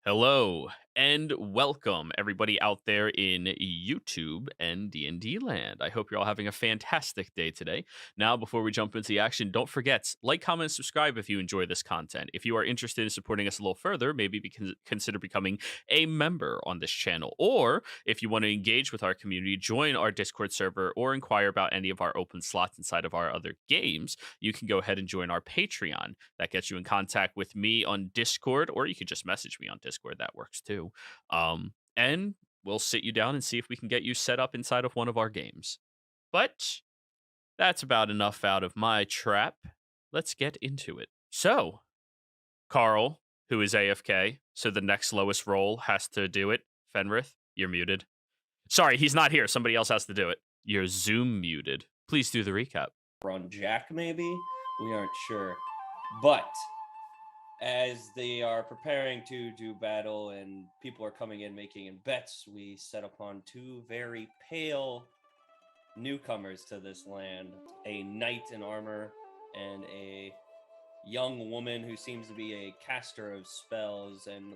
Hello and welcome everybody out there in YouTube and D&D land. I hope you're all having a fantastic day today. Now, before we jump into the action, don't forget, like, comment, and subscribe if you enjoy this content. If you are interested in supporting us a little further, maybe consider becoming a member on this channel. Or if you want to engage with our community, join our Discord server or inquire about any of our open slots inside of our other games, you can go ahead and join our Patreon. That gets you in contact with me on Discord, or you could just message me on Discord. That works too. And we'll sit you down and see if we can get you set up inside of one of our games. But that's about enough out of my trap. Let's get into it. So, Carl, who is AFK, so the next lowest roll has to do it. Fenrith, you're muted. Sorry, he's not here. Somebody else has to do it. You're Zoom muted. Please do the recap. On Jack, maybe? We aren't sure. But as they are preparing to do battle and people are coming in making bets, we set upon two very pale newcomers to this land, a knight in armor and a young woman who seems to be a caster of spells. And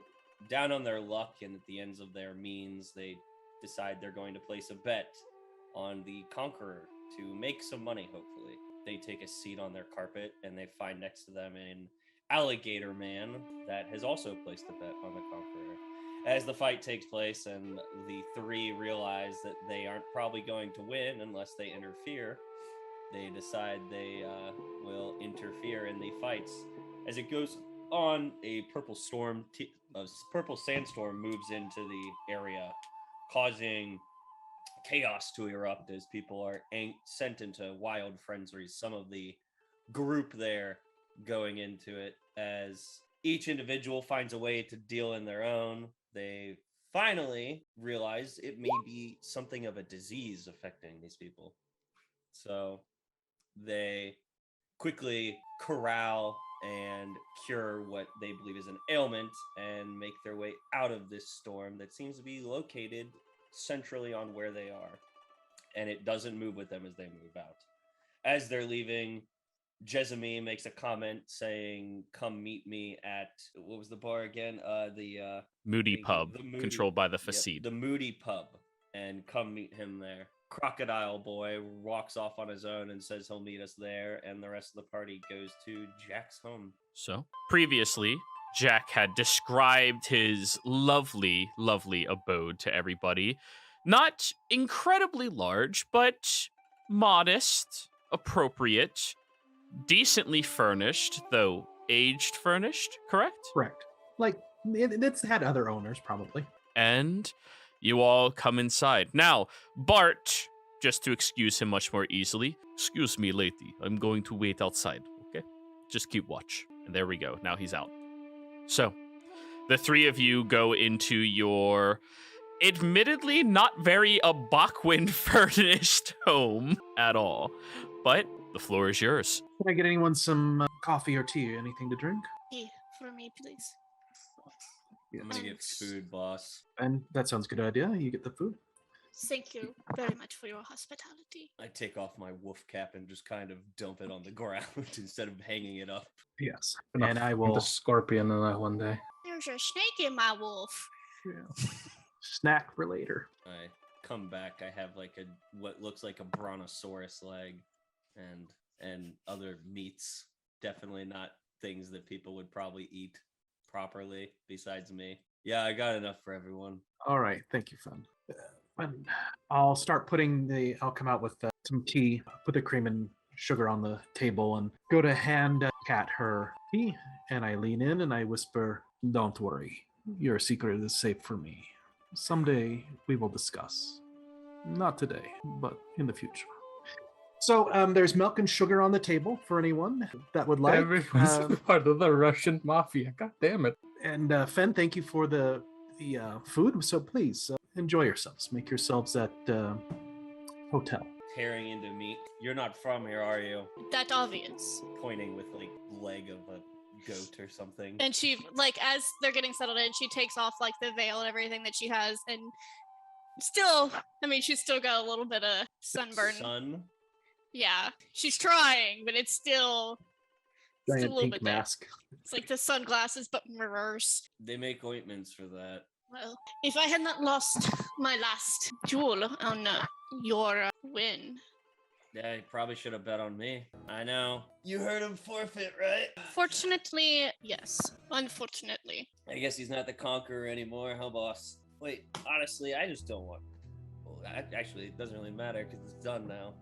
down on their luck and at the ends of their means, they decide they're going to place a bet on the conqueror to make some money, hopefully. They take a seat on their carpet and they find next to them an alligator man that has also placed a bet on the conqueror. As the fight takes place and the three realize that they aren't probably going to win unless they interfere, they decide they will interfere in the fights. As it goes on, a purple sandstorm moves into the area, causing chaos to erupt as people are sent into wild frenzies. Some of the group there going into it as each individual finds a way to deal in their own. They finally realize it may be something of a disease affecting these people. So they quickly corral and cure what they believe is an ailment and make their way out of this storm that seems to be located centrally on where they are, and it doesn't move with them as they move out. As they're leaving, Jezemy makes a comment saying, "Come meet me at," what was the bar again? The Moody Pub, controlled by the Facade. Yep, the Moody Pub, and come meet him there. Crocodile Boy walks off on his own and says he'll meet us there, and the rest of the party goes to Jack's home. So, previously, Jack had described his lovely, lovely abode to everybody. Not incredibly large, but modest, appropriate, decently furnished, though aged furnished, correct? Correct. Like, it's had other owners, probably. And you all come inside. Now, Bart, just to excuse him much more easily, "Excuse me, lady, I'm going to wait outside, okay? Just keep watch." And there we go. Now he's out. So, the three of you go into your admittedly not very Abakwin furnished home at all, but the floor is yours. Can I get anyone some coffee or tea? Anything to drink? Tea for me, please. Yeah. I'm gonna get food, boss. And that sounds a good idea. You get the food. Thank you very much for your hospitality. I take off my wolf cap and just kind of dump it on the ground instead of hanging it up. Yes. Enough And I with will the scorpion in that one day. There's a snake in my wolf. snack for later. I come back. I have like what looks like a brontosaurus leg, and other meats. Definitely not things that people would probably eat properly besides me. Yeah, I got enough for everyone. All right. Thank you, Fun. And I'll start I'll come out with some tea, put the cream and sugar on the table, and go to hand Kat her tea. And I lean in and I whisper, "Don't worry. Your secret is safe for me. Someday we will discuss. Not today, but in the future." So there's milk and sugar on the table for anyone that would like. Everyone's part of the Russian mafia. God damn it. And Fen, thank you for the food. So please enjoy yourselves. Make yourselves at hotel. Tearing into meat. You're not from here, are you? That obvious. Pointing with like leg of a goat or something. And she, like, as they're getting settled in, she takes off like the veil and everything that she has, and still, I mean, she's still got a little bit of sunburn. Sun? Yeah, she's trying, but it's still a Giant little pink bit there. mask. It's like the sunglasses, but mirrors. They make ointments for that. Well, if I had not lost my last jewel on your win. Yeah, he probably should have bet on me. I know. You heard him forfeit, right? Fortunately, yes. Unfortunately. I guess he's not the conqueror anymore, huh, boss? Wait, honestly, I just don't want. Well, actually, it doesn't really matter because it's done now.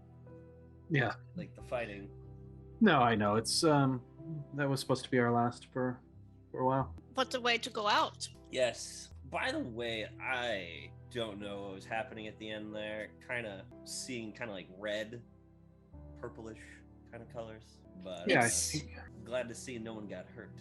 Yeah. Like the fighting. No, I know. It's that was supposed to be our last for a while. What a way to go out. Yes. By the way, I don't know what was happening at the end there. Seeing kind of like red, purplish kind of colors. But Yeah, I It's- think glad to see no one got hurt.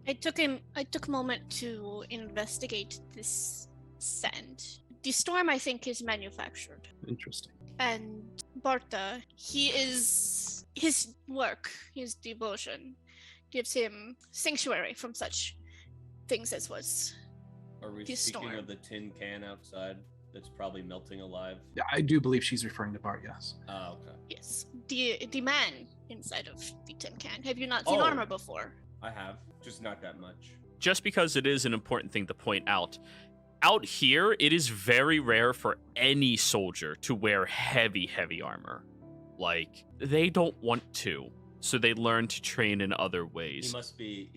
I took a moment to investigate this sand. The storm, I think, is manufactured. interesting. And Barta, his work, his devotion, gives him sanctuary from such things as was. Are we The speaking storm. of the tin can outside that's probably melting alive? Yeah, I do believe she's referring to Bart. Yes. Oh, okay. Yes, the man inside of the tin can. Have you not seen Oh. armor before? I have, just not that much. Just because it is an important thing to point out. Out here, it is very rare for any soldier to wear heavy, heavy armor. Like, they don't want to, so they learn to train in other He ways. must be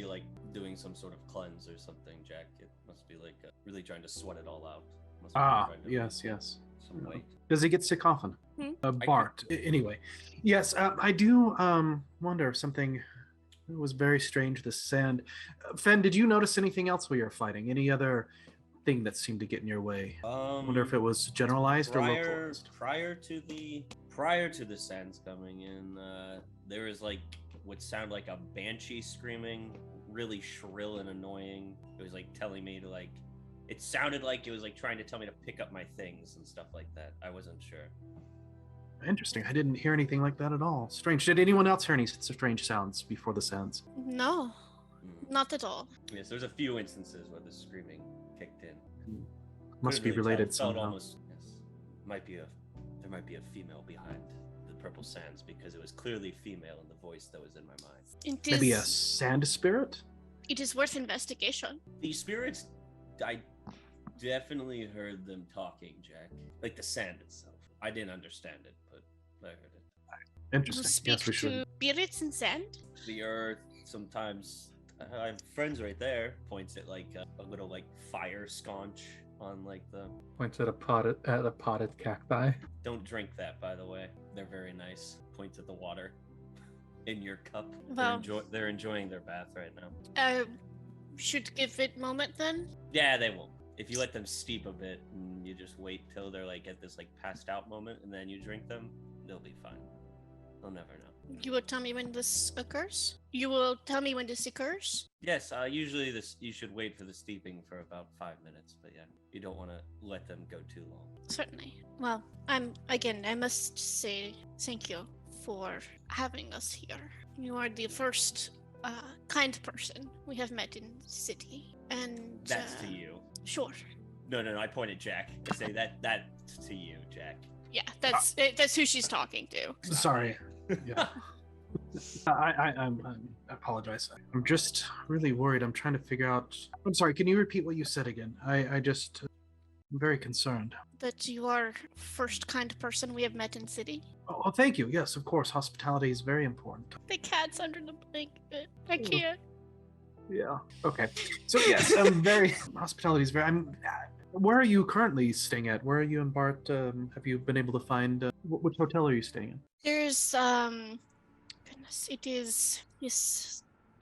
like doing some sort of cleanse or something, Jack. It must be like really trying to sweat it all out. Must be trying to Yes, lose yes. Some weight. Does he get sick often? Hmm? Bart. Anyway, yes, I do wonder if something was very strange. The sand. Fen, did you notice anything else while you were fighting? Any other thing that seemed to get in your way? I wonder if it was generalized or localized. Prior to the sands coming in, there was like what sounded like a banshee screaming, really shrill and annoying. It was like telling me to like. It sounded like it was like trying to tell me to pick up my things and stuff like that. I wasn't sure. Interesting. I didn't hear anything like that at all. Strange. Did anyone else hear any strange sounds before the sands? No, not at all. Yes, there's a few instances where the screaming kicked in. Must Couldn't be really tell. related It felt somehow. almost, yes, there might be a female behind the purple sands because it was clearly female in the voice that was in my mind. Maybe a sand spirit? It is worth investigation. The spirits, I definitely heard them talking, Jack. Like the sand itself. I didn't understand it, but I heard it. To Interesting. speak Yes, we should. to spirits and sand. The earth, sometimes, I have friends right there, points at like a little like fire sconch on like the. Points at a potted cacti. Don't drink that, by the way. They're very nice. Points at the water in your cup. Well- They're enjoying their bath right now. Should give it moment then. Yeah, they won't. If you let them steep a bit and you just wait till they're like at this like passed out moment and then you drink them, they'll be fine. They'll never know. You will tell me when this occurs. You will tell me when this occurs. Yes, usually you should wait for the steeping for about 5 minutes, but yeah, you don't want to let them go too long. Certainly. Well, I must say thank you for having us here. You are the first kind person we have met in the city, and That's to you. Sure. No, I point at Jack. I say that's to you, Jack. Yeah, that's who she's talking to. Sorry. Yeah. I apologize. I'm just really worried. I'm trying to figure out. I'm sorry. Can you repeat what you said again? I'm very concerned. That you are first kind person we have met in city. Oh, thank you. Yes, of course. Hospitality is very important. The cat's under the blanket. I can't. Yeah. Okay. So yes, I'm very hospitality is very. Where are you currently staying at? Where are you and Bart? Have you been able to find? Which hotel are you staying in? There's goodness, it is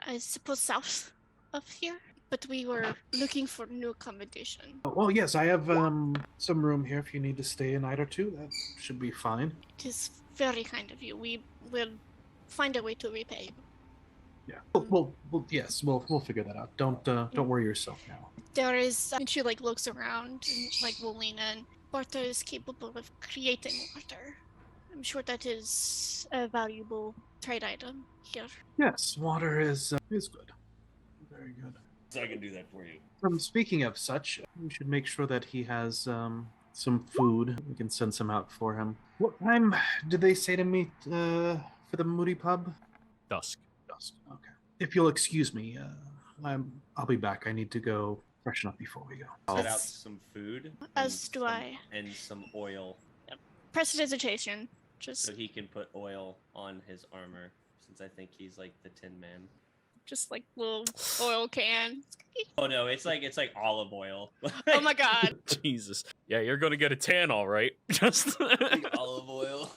I suppose south of here, but we were looking for new accommodation. Well, yes, I have some room here if you need to stay a night or two. That should be fine. It is very kind of you. We will find a way to repay you. Yeah. Yes, we'll figure that out. Don't worry yourself now. There is, and she like looks around and like will lean in. Barta is capable of creating water. I'm sure that is a valuable trade item here. Yes, water is good. Very good. So I can do that for you. Speaking of such, we should make sure that he has some food. We can send some out for him. What time did they say to meet for the Moody Pub? Dusk. dust. Okay. If you'll excuse me, I'll be back. I need to go freshen up before we go. Set out As- some food. as do I. And some oil, Prestidigitation. Just so he can put oil on his armor. Since I think he's like the Tin Man. just like little oil can. Oh no, it's like olive oil. Oh my god. Jesus. Yeah, you're gonna get a tan, all right. Just Like olive oil.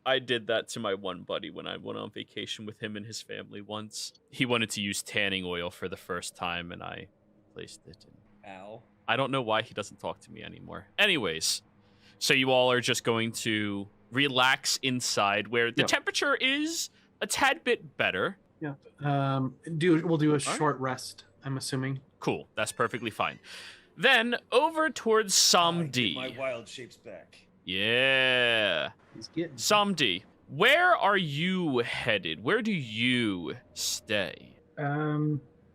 I did that to my one buddy when I went on vacation with him and his family once. He wanted to use tanning oil for the first time, and I placed it in. Ow. I don't know why he doesn't talk to me anymore. Anyways, so you all are just going to relax inside where the Yep. temperature is a tad bit better. Yeah. We'll do a right. short rest, I'm assuming. Cool, that's perfectly fine. Then over towards Samdi. My wild shapes back. Yeah. He's getting Samdi, where are you headed? Where do you stay?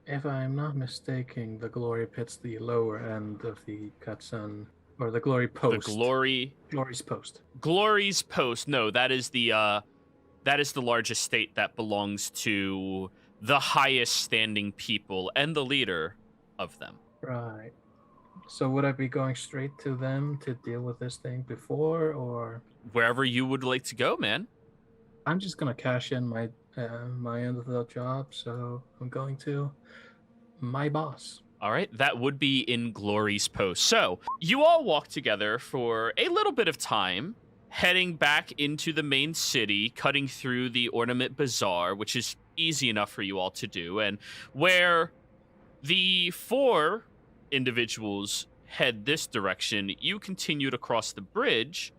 If I'm not mistaken, the Glory Pit's the lower end of the Katsun, or the Glory Post. The Glory's Post. Glory's Post. No, that is the largest state that belongs to the highest standing people and the leader of them. Right. So would I be going straight to them to deal with this thing before, or Wherever you would like to go, man. I'm just gonna cash in my my end of the job, so I'm going to my boss. All right, that would be in Glory's Post. So you all walk together for a little bit of time, heading back into the main city, cutting through the Ornament Bazaar, which is easy enough for you all to do, and where the 4 individuals head this direction, you continue to cross the bridge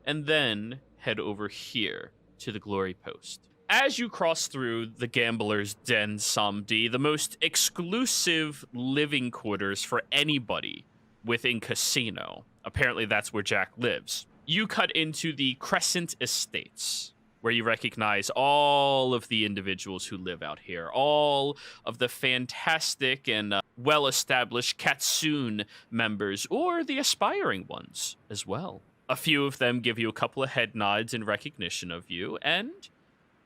and then head over here to the Glory Post. As you cross through the Gambler's Den Samdi, the most exclusive living quarters for anybody within Casino, apparently that's where Jack lives, you cut into the Crescent Estates, where you recognize all of the individuals who live out here, all of the fantastic and well-established Katsun members, or the aspiring ones as well. A few of them give you a couple of head nods in recognition of you, and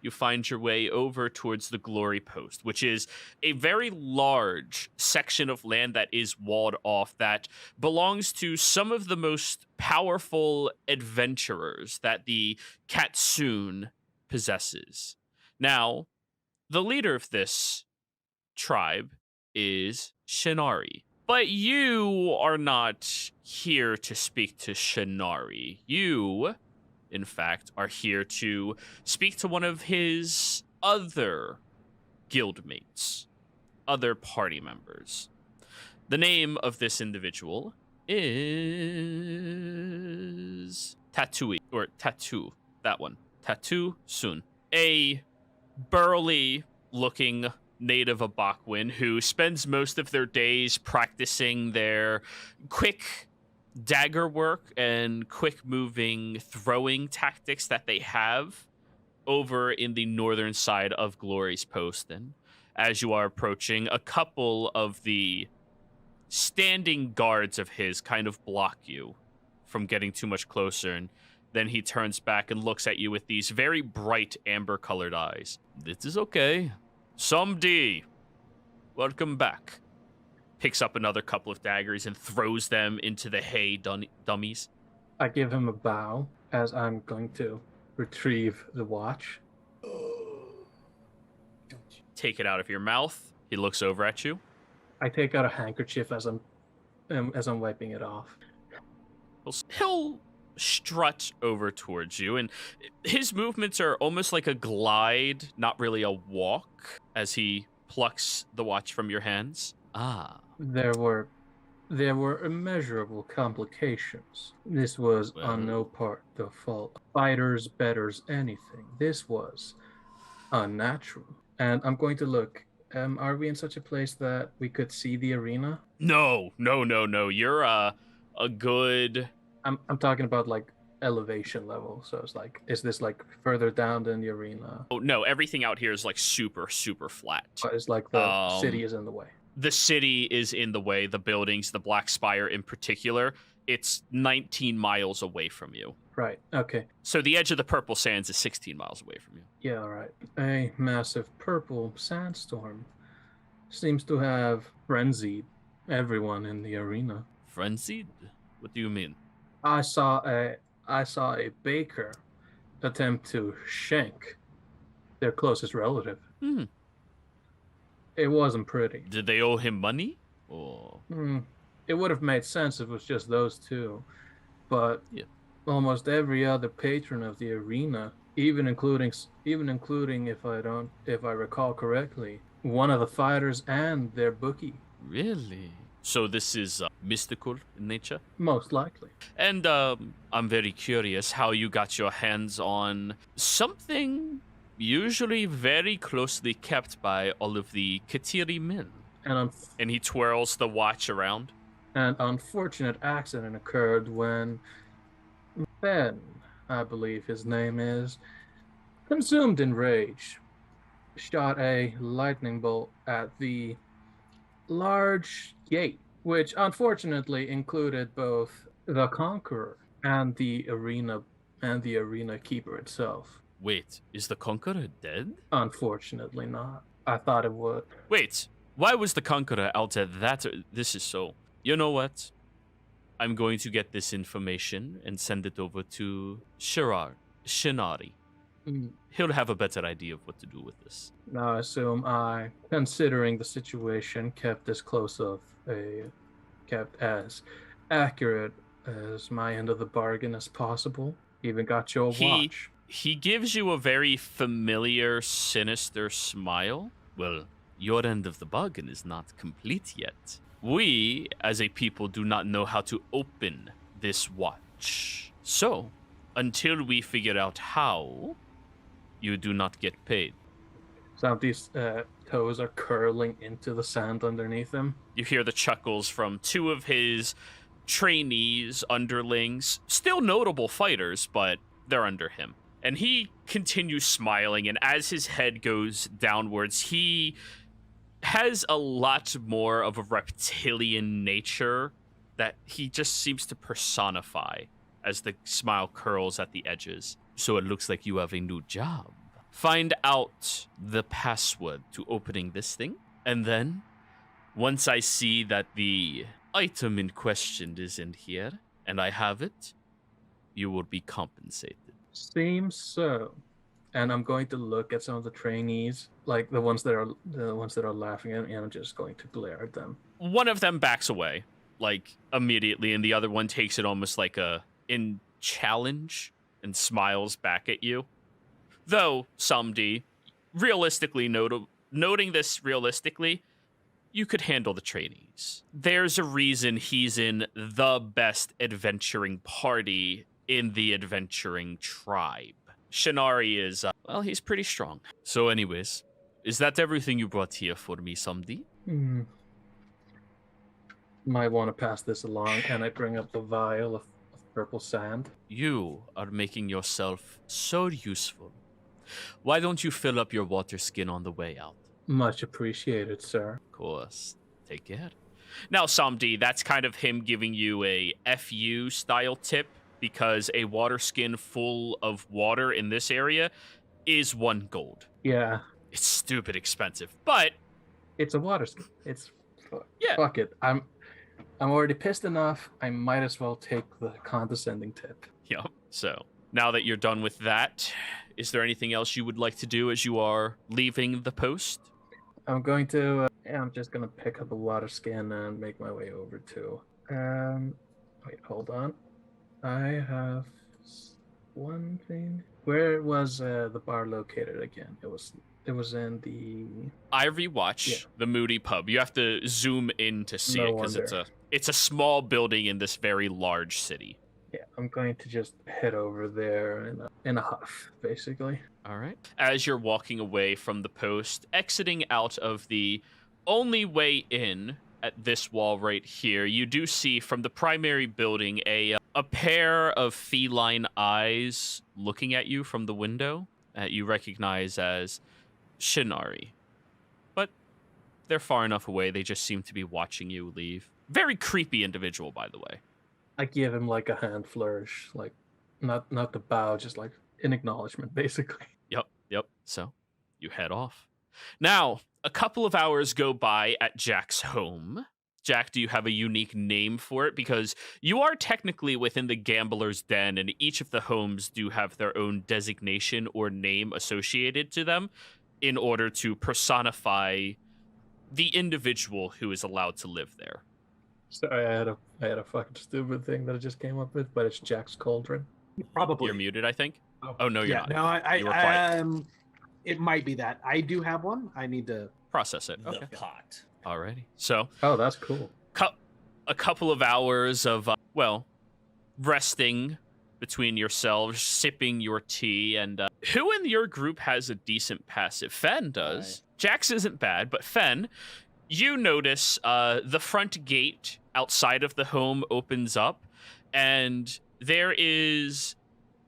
you find your way over towards the Glory Post, which is a very large section of land that is walled off that belongs to some of the most powerful adventurers that the Katsun possesses. Now, the leader of this tribe is Shinari. But you are not here to speak to Shinari. You, in fact, are here to speak to one of his other guildmates, other party members. The name of this individual is Tattoo, that one. Tattoo Sun. A burly looking native Abakwin who spends most of their days practicing their quick dagger work and quick moving throwing tactics that they have over in the northern side of Glory's Post. And as you are approaching, a couple of the standing guards of his kind of block you from getting too much closer, and then he turns back and looks at you with these very bright amber-colored eyes. This is okay. Samdi, welcome back. Picks up another couple of daggers and throws them into the hay dummies. I give him a bow as I'm going to retrieve the watch. Take it out of your mouth. He looks over at you. I take out a handkerchief as I'm wiping it off. He'll strut over towards you, and his movements are almost like a glide, not really a walk, as he plucks the watch from your hands. Ah. There were immeasurable complications. This was on no part the fault of fighters, betters, anything. This was unnatural. And I'm going to look. Are we in such a place that we could see the arena? No. You're a good... I'm talking about like elevation level. So it's like, is this like further down than the arena? Oh, no, everything out here is like super, super flat. But it's like the city is in the way. The city is in the way, the buildings, the Black Spire in particular. it's 19 miles away from you. Right. Okay. So the edge of the purple sands is 16 miles away from you. Yeah, all right. A massive purple sandstorm seems to have frenzied everyone in the arena. Frenzied? What do you mean? I saw a baker attempt to shank their closest relative. Hmm. It wasn't pretty. Did they owe him money? Or It would have made sense if it was just those two, but yeah. Almost every other patron of the arena, even including if I recall correctly, one of the fighters and their bookie. Really? So this is mystical in nature? Most likely. And I'm very curious how you got your hands on something usually very closely kept by all of the Katiri men. And he twirls the watch around. An unfortunate accident occurred when Ben, I believe his name is, consumed in rage, shot a lightning bolt at the large gate, which unfortunately included both the Conqueror and the arena keeper itself. Wait, is the Conqueror dead? Unfortunately not. I thought it would. Wait, why was the Conqueror out at that? This is so... You know what? I'm going to get this information and send it over to Shinari. He'll have a better idea of what to do with this. Now, I assume considering the situation, kept as accurate as my end of the bargain as possible. Even got your watch. He gives you a very familiar, sinister smile. Well, your end of the bargain is not complete yet. We, as a people, do not know how to open this watch. So, until we figure out how, you do not get paid. Some of these toes are curling into the sand underneath him. You hear the chuckles from two of his trainees, underlings, still notable fighters, but they're under him. And he continues smiling, and as his head goes downwards, he has a lot more of a reptilian nature that he just seems to personify as the smile curls at the edges. So it looks like you have a new job. Find out the password to opening this thing, and then once I see that the item in question is in here and I have it, you will be compensated. Seems so. And I'm going to look at some of the trainees, like the ones that are laughing at me, and I'm just going to glare at them. One of them backs away, like immediately, and the other one takes it almost like in challenge and smiles back at you. Though, Samdi, realistically, noting this realistically, you could handle the trainees. There's a reason he's in the best adventuring party in the adventuring tribe. Shinari is, he's pretty strong. So anyways, is that everything you brought here for me, Samdi? Might want to pass this along, and I bring up the vial of purple sand. You are making yourself so useful. Why don't you fill up your water skin on the way out? Much appreciated, sir. Of course. Take care. Now, Samdi, that's kind of him giving you a FU style tip, because a water skin full of water in this area is 1 gold. Yeah. It's stupid expensive, but it's a water skin. Yeah. Fuck it. I'm already pissed enough. I might as well take the condescending tip. Yep. So now that you're done with that, is there anything else you would like to do as you are leaving the post? I'm just gonna pick up a water skin and make my way over to. Wait, hold on. I have one thing. Where was the bar located again? It was in the Ivory Watch, the Moody Pub. You have to zoom in to see it because it's a small building in this very large city. Yeah, I'm going to just head over there in a huff, basically. All right. As you're walking away from the post, exiting out of the only way in at this wall right here, you do see from the primary building a pair of feline eyes looking at you from the window that you recognize as Shinari. But they're far enough away, they just seem to be watching you leave. Very creepy individual, by the way. I give him like a hand flourish, like not the bow, just like an acknowledgement, basically. Yep. So you head off. Now, a couple of hours go by at Jack's home. Jack, do you have a unique name for it? Because you are technically within the gambler's den, and each of the homes do have their own designation or name associated to them in order to personify the individual who is allowed to live there. Sorry, I had a fucking stupid thing that I just came up with, but it's Jack's Cauldron. Probably. You're muted, I think. Oh no, you're Yeah, not. no, You were quiet. it might be that. I do have one. I need to. Process it. The Okay. pot. Alrighty. So Oh, that's cool. a couple of hours of resting between yourselves, sipping your tea, and who in your group has a decent passive? Fen does. Jax isn't bad, but Fen, you notice the front gate outside of the home opens up, and there is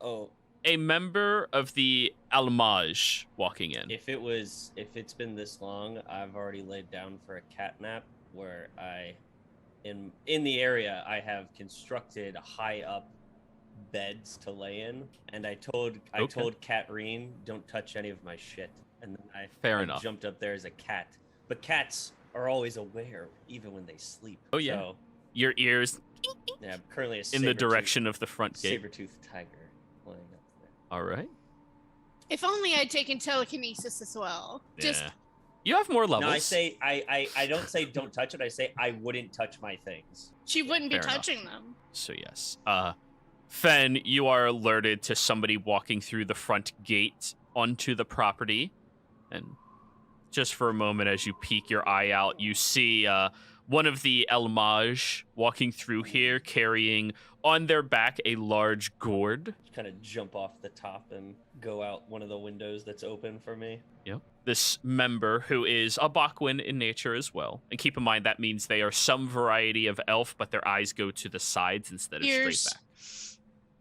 Oh, a member of the Almaj walking in. if it's been this long, I've already laid down for a cat nap where in the area I have constructed high up beds to lay in, and I told Katrine, don't touch any of my shit. And then Fair I enough. jumped up there as a cat. But cats are always aware even when they sleep. Oh, yeah. So, Your ears yeah, I'm currently a in the direction of the front gate. saber-toothed tiger laying up there. All right. If only I'd taken telekinesis as well. Just Yeah. You have more levels. No, I say I don't say don't touch it. I say I wouldn't touch my things. she wouldn't be Fair enough. touching them. So yes. Fen, you are alerted to somebody walking through the front gate onto the property. And just for a moment, as you peek your eye out, you see one of the Elmaj walking through here, carrying on their back a large gourd. Kind of jump off the top and go out one of the windows that's open for me. Yep. This member, who is a Bakwin in nature as well. And keep in mind, that means they are some variety of elf, but their eyes go to the sides instead of Ears. straight back.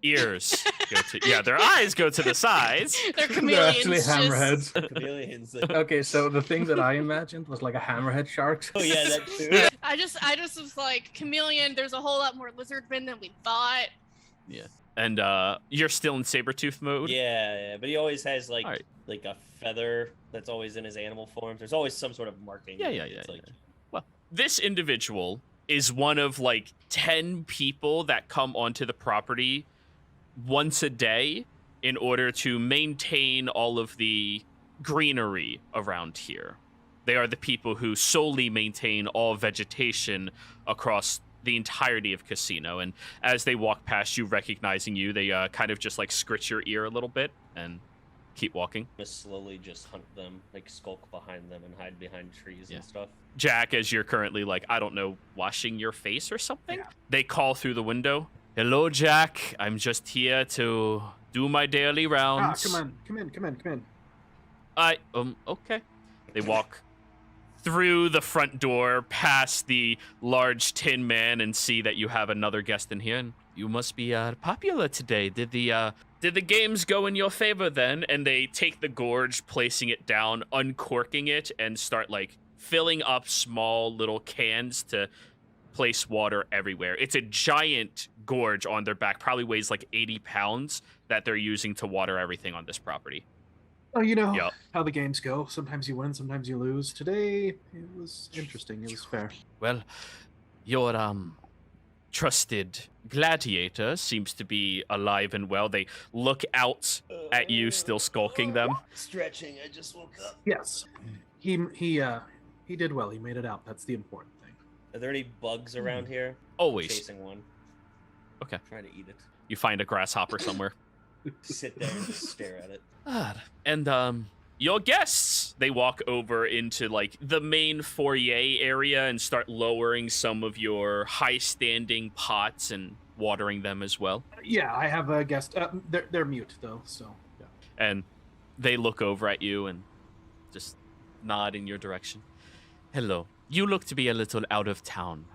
Ears go to, yeah, their eyes go to the sides. They're They're chameleons. actually just- hammerheads. Chameleons. Okay, so the thing that I imagined was like a hammerhead shark. Oh yeah, that too. I just was like, chameleon, there's a whole lot more lizardmen than we thought. Yeah. And you're still in Sabretooth mode? Yeah, but he always has like Alright. like a feather that's always in his animal form. There's always some sort of marking. Yeah. It's like, Well, this individual is one of like 10 people that come onto the property once a day in order to maintain all of the greenery around here. They are the people who solely maintain all vegetation across the entirety of Casino. And as they walk past you, recognizing you, they kind of just like scritch your ear a little bit and keep walking. I'm gonna slowly just hunt them, like skulk behind them and hide behind trees Yeah. and stuff. Jack, as you're currently like, I don't know, washing your face or something, Yeah. they call through the window. Hello, Jack. I'm just here to do my daily rounds. Come in. Okay. They walk through the front door, past the large tin man, and see that you have another guest in here. And you must be popular today. Did the games go in your favor then? And they take the gorge, placing it down, uncorking it, and start like filling up small little cans to place water everywhere. It's a giant gorge on their back, probably weighs like 80 pounds, that they're using to water everything on this property. Oh, you know Yep. how the games go. Sometimes you win, sometimes you lose. Today it was interesting. It was fair. Well, your trusted gladiator seems to be alive and well. They look out at you, still skulking them. Stretching. I just woke up. Yes, he did well. He made it out. That's the important thing. Are there any bugs around here? Always. Chasing one. Okay. Trying to eat it. You find a grasshopper somewhere. Sit there and just stare at it. And your guests, they walk over into like the main foyer area and start lowering some of your high-standing pots and watering them as well. Yeah, I have a guest. They're mute though, so yeah. And they look over at you and just nod in your direction. Hello. You look to be a little out of town.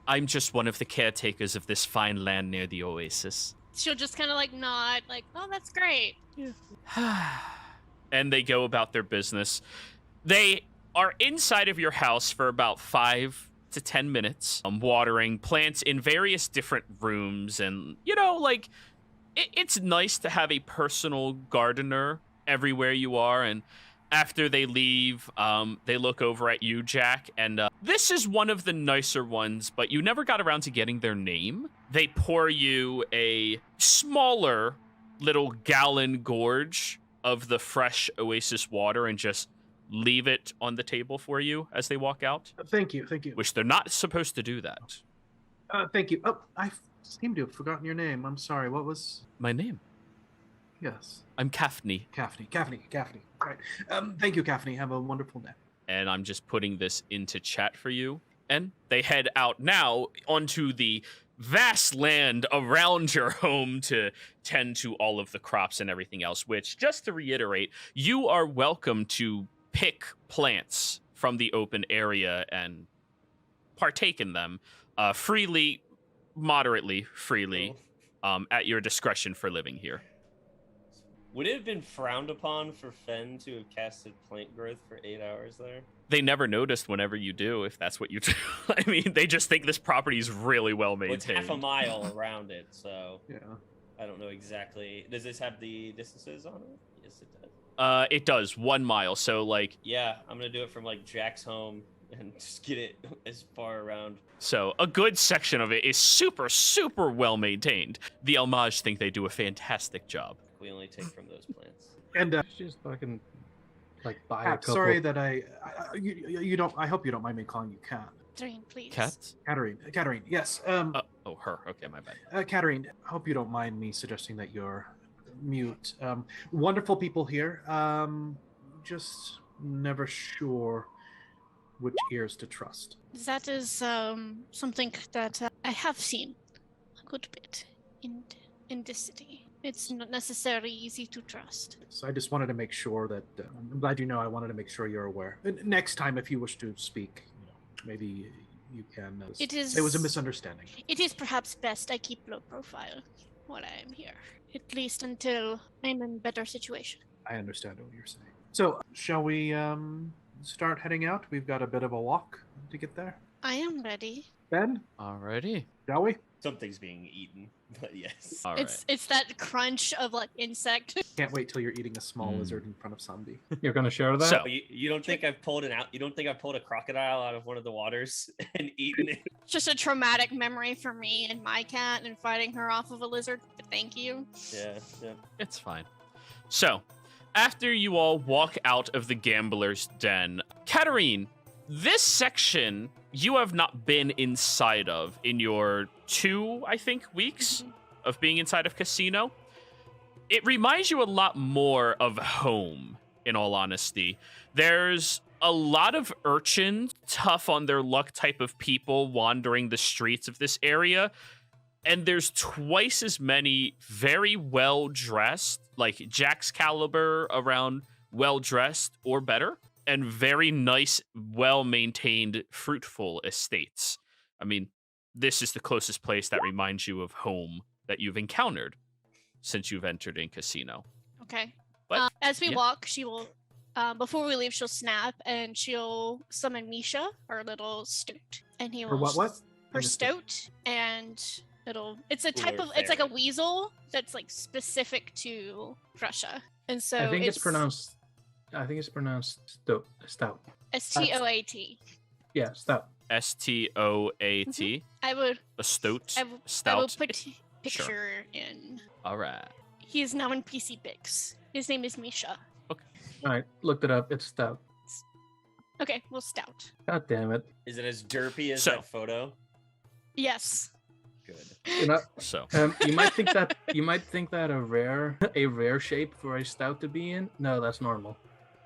I'm just one of the caretakers of this fine land near the oasis. She'll just kind of like nod, like, oh, that's great. And they go about their business. They are inside of your house for about 5 to 10 minutes watering plants in various different rooms. And, you know, like, it's nice to have a personal gardener everywhere you are. And after they leave, they look over at you, Jack, and this is one of the nicer ones, but you never got around to getting their name. They pour you a smaller little gallon gorge of the fresh oasis water and just leave it on the table for you as they walk out. Thank you, thank you. Which they're not supposed to do that. Thank you. Oh, I seem to have forgotten your name. I'm sorry. What was... My name? Yes. I'm Kaffney. Kaffney. Right. Thank you, Kaffney. Have a wonderful day. And I'm just putting this into chat for you. And they head out now onto the vast land around your home to tend to all of the crops and everything else, which, just to reiterate, you are welcome to pick plants from the open area and partake in them freely, moderately freely, at your discretion for living here. Would it have been frowned upon for Fen to have casted plant growth for 8 hours there? They never noticed whenever you do, if that's what you do. I mean, they just think this property is really well Well, it's maintained. half a mile around it, so Yeah. I don't know exactly. Does this have the distances on it? Yes, it does. It does 1 mile. So, like, Yeah, I'm gonna do it from like Jack's home and just get it as far around. so a good section of it is super, super well maintained. The Almaj think they do a fantastic job. We only take from those plants. And Just fucking like buy a Kat, couple. sorry that you don't. I hope you don't mind me calling you Kat. Dream, please. Cats? Katarine. Yes. Oh, her. Okay, my bad. Katarine, I hope you don't mind me suggesting that you're mute. Wonderful people here. Just never sure which ears to trust. That is something that I have seen a good bit in this city. It's not necessarily easy to trust. So I just wanted to make sure that I'm glad you know. I wanted to make sure you're aware. And next time, if you wish to speak, maybe you can. It was a misunderstanding. It is perhaps best I keep low profile while I am here, at least until I'm in better situation. I understand what you're saying. So shall we start heading out? We've got a bit of a walk to get there. I am ready. Ben, Alrighty. shall we? Something's being eaten, but yes. All right. It's that crunch of like insect. Can't wait till you're eating a small lizard in front of Sambi. You're gonna share that? So- Oh, you don't think I've pulled You don't think I've pulled a crocodile out of one of the waters and eaten it? Just a traumatic memory for me and my cat and fighting her off of a lizard. But thank you. Yeah. It's fine. So, after you all walk out of the gambler's den, Katarine, this section you have not been inside of in your 2, I think, weeks of being inside of casino. It reminds you a lot more of home, in all honesty. There's a lot of urchins, tough on their luck type of people wandering the streets of this area. And there's twice as many very well-dressed, like Jack's caliber around well-dressed or better, and very nice, well-maintained, fruitful estates. I mean, this is the closest place that reminds you of home that you've encountered since you've entered in casino. Okay. But, As we yeah. walk, she will. Before we leave, she'll snap and she'll summon Misha, her little stoat, and he will. Or what? Her stoat, and it's a type Weird of. It's like a fairy. weasel that's like specific to Russia, and so I think it's pronounced stout. Stoat. Yeah, stout. Stoat. I would. A stoat. I will Stout. put picture in. All right. He is now in PC Bix. His name is Misha. All right, looked it up. It's stout. Okay, well, stout. God damn it. Is it as derpy as So- that photo? Yes. Good. You know, So, you might think that a rare shape for a stout to be in. No, that's normal.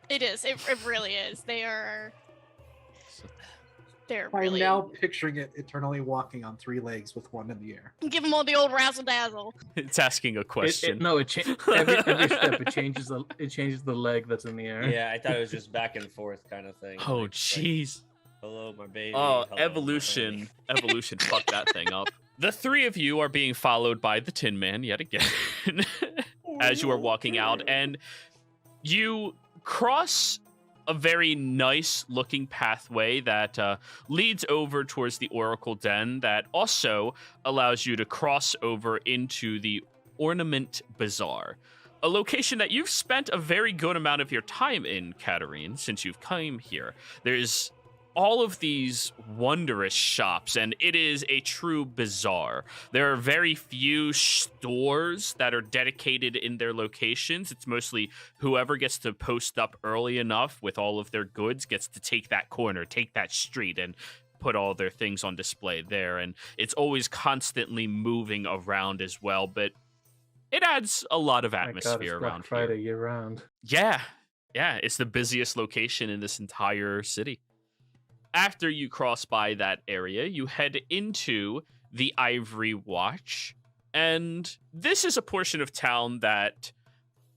It is. It really is. They're I'm really. now picturing it eternally walking on 3 legs with one in the air. Give them all the old razzle dazzle. it's asking a question. Every step it changes the leg that's in the air. Yeah, I thought it was just back and forth kind of thing. Oh, like, jeez. hello, my baby. Oh, hello, my evolution. baby. Evolution fucked that thing up. The 3 of you are being followed by the Tin Man yet again as you are walking out, and you cross a very nice looking pathway that leads over towards the Oracle Den that also allows you to cross over into the Ornament Bazaar, a location that you've spent a very good amount of your time in, Katarine, since you've come here. There's all of these wondrous shops, and it is a true bazaar. There are very few stores that are dedicated in their locations. It's mostly whoever gets to post up early enough with all of their goods gets to take that corner, take that street, and put all their things on display there. And it's always constantly moving around as well, but it adds a lot of atmosphere around Friday here. year round. Yeah, it's the busiest location in this entire city. After you cross by that area, you head into the Ivory Watch, and this is a portion of town that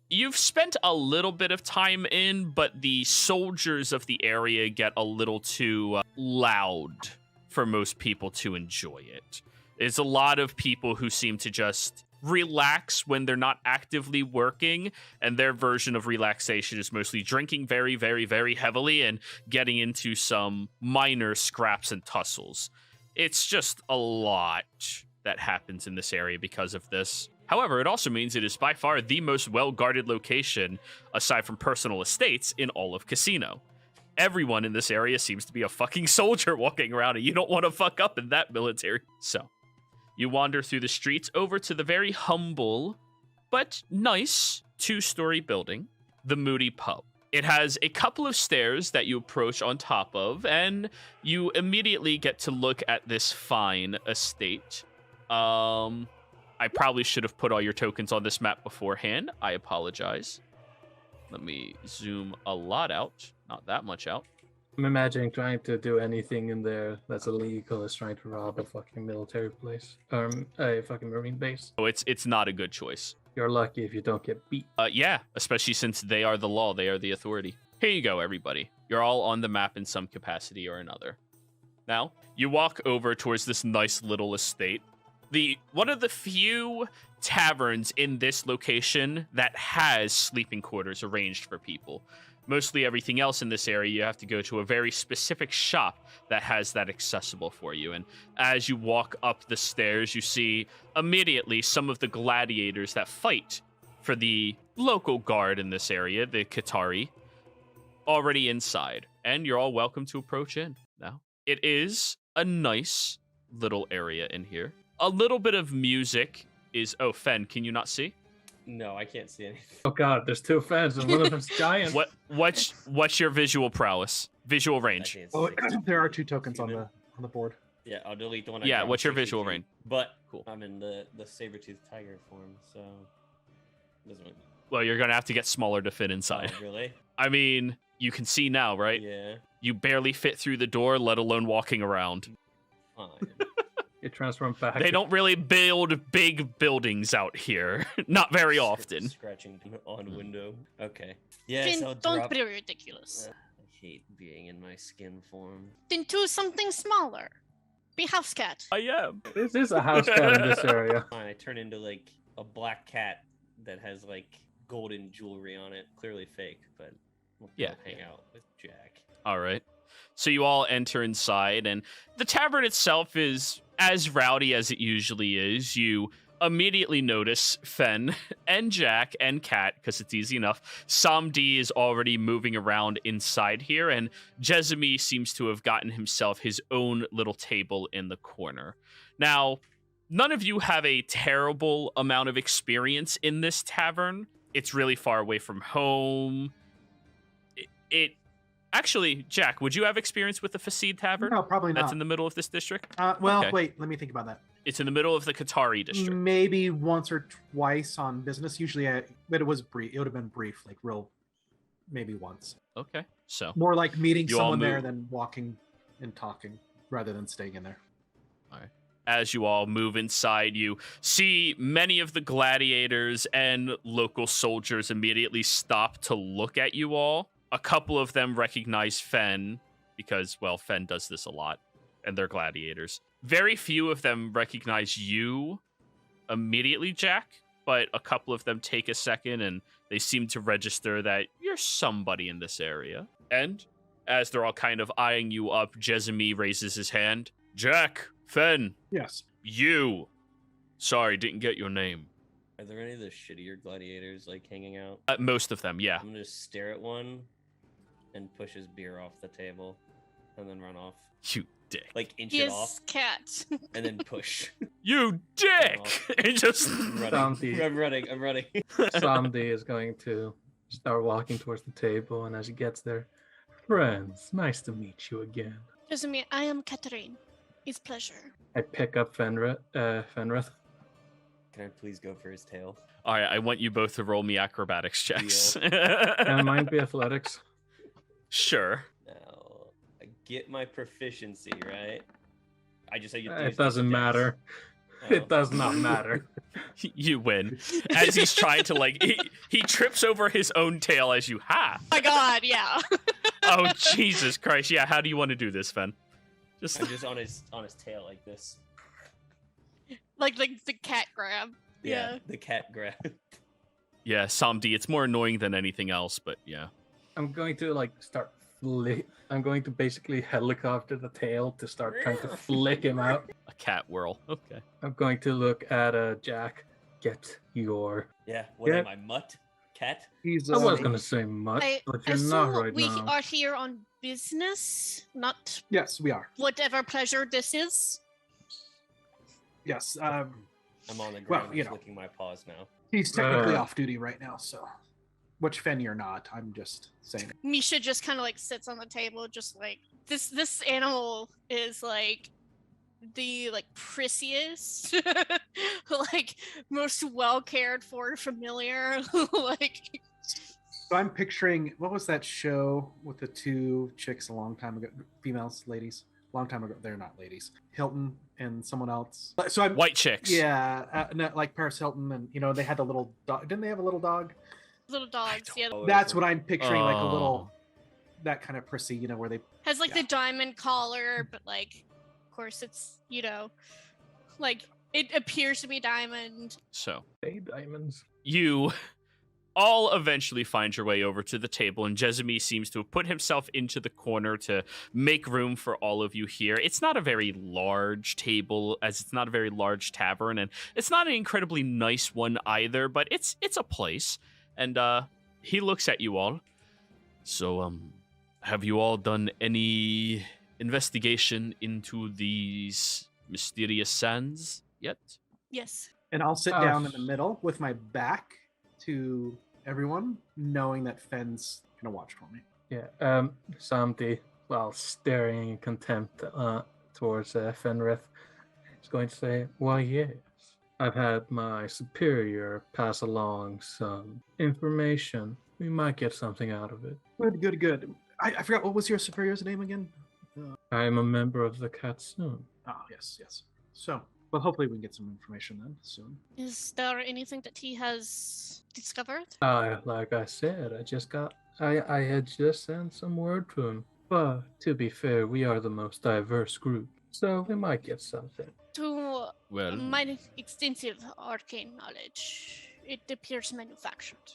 you've spent a little bit of time in, but the soldiers of the area get a little too loud for most people to enjoy it. There's a lot of people who seem to just relax when they're not actively working, and their version of relaxation is mostly drinking very, very, very heavily and getting into some minor scraps and tussles. It's just a lot that happens in this area because of this. However, it also means it is by far the most well-guarded location, aside from personal estates, in all of Casino. Everyone in this area seems to be a fucking soldier walking around, and you don't want to fuck up in that military. So you wander through the streets over to the very humble but nice 2-story building, the Moody Pub. It has a couple of stairs that you approach on top of, and you immediately get to look at this fine estate. I probably should have put all your tokens on this map beforehand. I apologize. Let me zoom a lot out, not that much out. I'm imagining trying to do anything in there that's illegal is trying to rob a fucking military place. A fucking marine base. So it's not a good choice. You're lucky if you don't get beat. Yeah, especially since they are the law, they are the authority. Here you go, everybody. You're all on the map in some capacity or another. Now, you walk over towards this nice little estate. One of the few taverns in this location that has sleeping quarters arranged for people. Mostly everything else in this area, you have to go to a very specific shop that has that accessible for you. And as you walk up the stairs, you see immediately some of the gladiators that fight for the local guard in this area, the Qatari, already inside. And you're all welcome to approach in now. It is a nice little area in here. A little bit of music is... Oh, Fen, can you not see? No, I can't see anything. Oh god, there's 2 fans and one of them's giant. What's your visual prowess? Visual range? Oh, there are 2 tokens on the board. Yeah, I'll delete the one. Yeah, what's your visual range? But Cool. I'm in the saber-toothed tiger form, so doesn't really... Well, you're gonna have to get smaller to fit inside. Oh, really? I mean, you can see now, right? Yeah. You barely fit through the door, let alone walking around. Fine. You transform back. They don't really build big buildings out here. Not very often. Scratching on window. Okay. Yeah, Finn, so don't be ridiculous. I hate being in my skin form. Then choose something smaller. Be house cat. I am. This is a house cat in this area. Fine, I turn into like a black cat that has like golden jewelry on it. Clearly fake, but we'll hang out with Jack. All right. So you all enter inside, and the tavern itself is as rowdy as it usually is. You immediately notice Fen and Jack and Kat, because it's easy enough. Samdi is already moving around inside here, and Jezemi seems to have gotten himself his own little table in the corner. Now, none of you have a terrible amount of experience in this tavern. It's really far away from home. Actually, Jack, would you have experience with the Fasid Tavern? No, probably not. That's in the middle of this district? Well, Okay. wait, let me think about that. It's in the middle of the Qatari district. Maybe once or twice on business. Usually, but it was brief. It would have been brief, like maybe once. Okay, so More like meeting You all someone there move- than walking and talking, rather than staying in there. as you all move inside, you see many of the gladiators and local soldiers immediately stop to look at you all. A couple of them recognize Fen because, well, Fen does this a lot, and they're gladiators. Very few of them recognize you immediately, Jack, but a couple of them take a second, and they seem to register that you're somebody in this area. And as they're all kind of eyeing you up, Jezemy raises his hand. Jack, Fen, Yes. you. Sorry, didn't get your name. Are there any of the shittier gladiators like hanging out? Most of them, yeah. I'm gonna just stare at one and push his beer off the table and then run off. You dick. Like inch He it is off cat. and then push. You dick! And just I'm running. Zombie. I'm running. I'm running. Samdi is going to start walking towards the table, and as he gets there, friends, nice to meet you again. Jezemy, I am Catherine. It's pleasure. I pick up Fenrith. Can I please go for his tail? All right, I want you both to roll me acrobatics checks. And mine be athletics. Sure. Now I get my proficiency, right? I just say you. It doesn't matter. Oh. It does not matter. You win. As he's trying to he trips over his own tail as you Oh my god, yeah. Oh Jesus Christ! Yeah, how do you want to do this, Fen? Just I'm just on his tail like this. like the cat grab. Yeah. The cat grab. yeah, Samdi. It's more annoying than anything else, but yeah. I'm going to start I'm going to basically helicopter the tail to start trying to flick him out. A cat whirl. Okay. I'm going to look at Jack. Get your. Yeah. What Yeah. am I, mutt? Cat? He's. I was gonna say mutt, I but you're assume not right we now. are here on business, not Yes, we are. whatever pleasure this is. Yes. I'm on the Well, ground you just know. licking my paws now. He's technically Uh. off duty right now, so. Which Fen you're not. I'm just saying. Misha just kind of sits on the table, just this animal is the prissiest, most well cared for, familiar. So I'm picturing, what was that show with the two chicks a long time ago? Females, ladies, long time ago. They're not ladies. Hilton and someone else. So I'm White chicks. Yeah, no, like Paris Hilton, and they had the little dog. Didn't they have a little dog? Little dogs, yeah. That's what I'm picturing, like a Oh. little, that kind of prissy, where they. Has Yeah. the diamond collar, but of course it's it appears to be diamond. So Hey, diamonds. you all eventually find your way over to the table, and Jezemy seems to have put himself into the corner to make room for all of you here. It's not a very large table, as it's not a very large tavern, and it's not an incredibly nice one either, but it's a place. And he looks at you all. So, have you all done any investigation into these mysterious sands yet? Yes. And I'll sit Oh, down in the middle with my back to everyone, knowing that Fen's gonna watch for me. Yeah. Samdi, while staring in contempt towards Fenrith, is going to say, "Why, yes. I've had my superior pass along some information. We might get something out of it. Good. I forgot, what was your superior's name again? I am a member of the Katsun. Oh, yes. So, well, hopefully we can get some information then soon. Is there anything that he has discovered? Like I said, I had just sent some word to him. But to be fair, we are the most diverse group, so we might get something. To Well, my extensive arcane knowledge, it appears manufactured.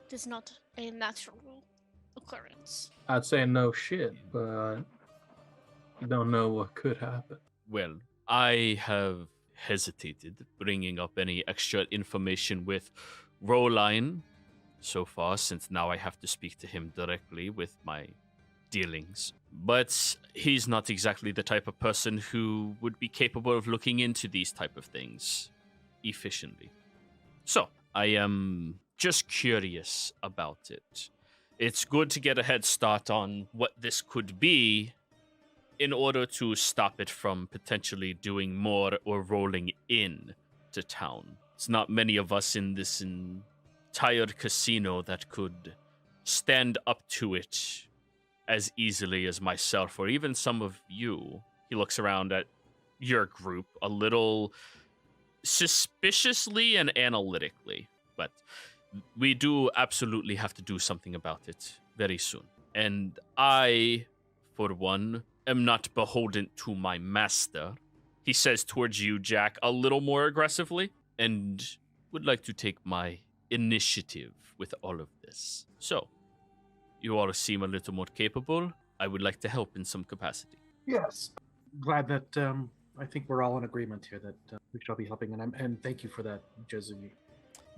It is not a natural occurrence. I'd say no shit, but I don't know what could happen. well, I have hesitated bringing up any extra information with Roline so far, since now I have to speak to him directly with my dealings. But he's not exactly the type of person who would be capable of looking into these type of things efficiently. So, I am just curious about it. It's good to get a head start on what this could be in order to stop it from potentially doing more or rolling in to town. It's not many of us in this entire casino that could stand up to it as easily as myself or even some of you. He looks around at your group a little suspiciously and analytically, but we do absolutely have to do something about it very soon. And I, for one, am not beholden to my master, he says towards you, Jack, a little more aggressively, and would like to take my initiative with all of this. So, You all seem a little more capable. I would like to help in some capacity. Yes. Glad that I think we're all in agreement here that we shall be helping, and thank you for that, Jezumi.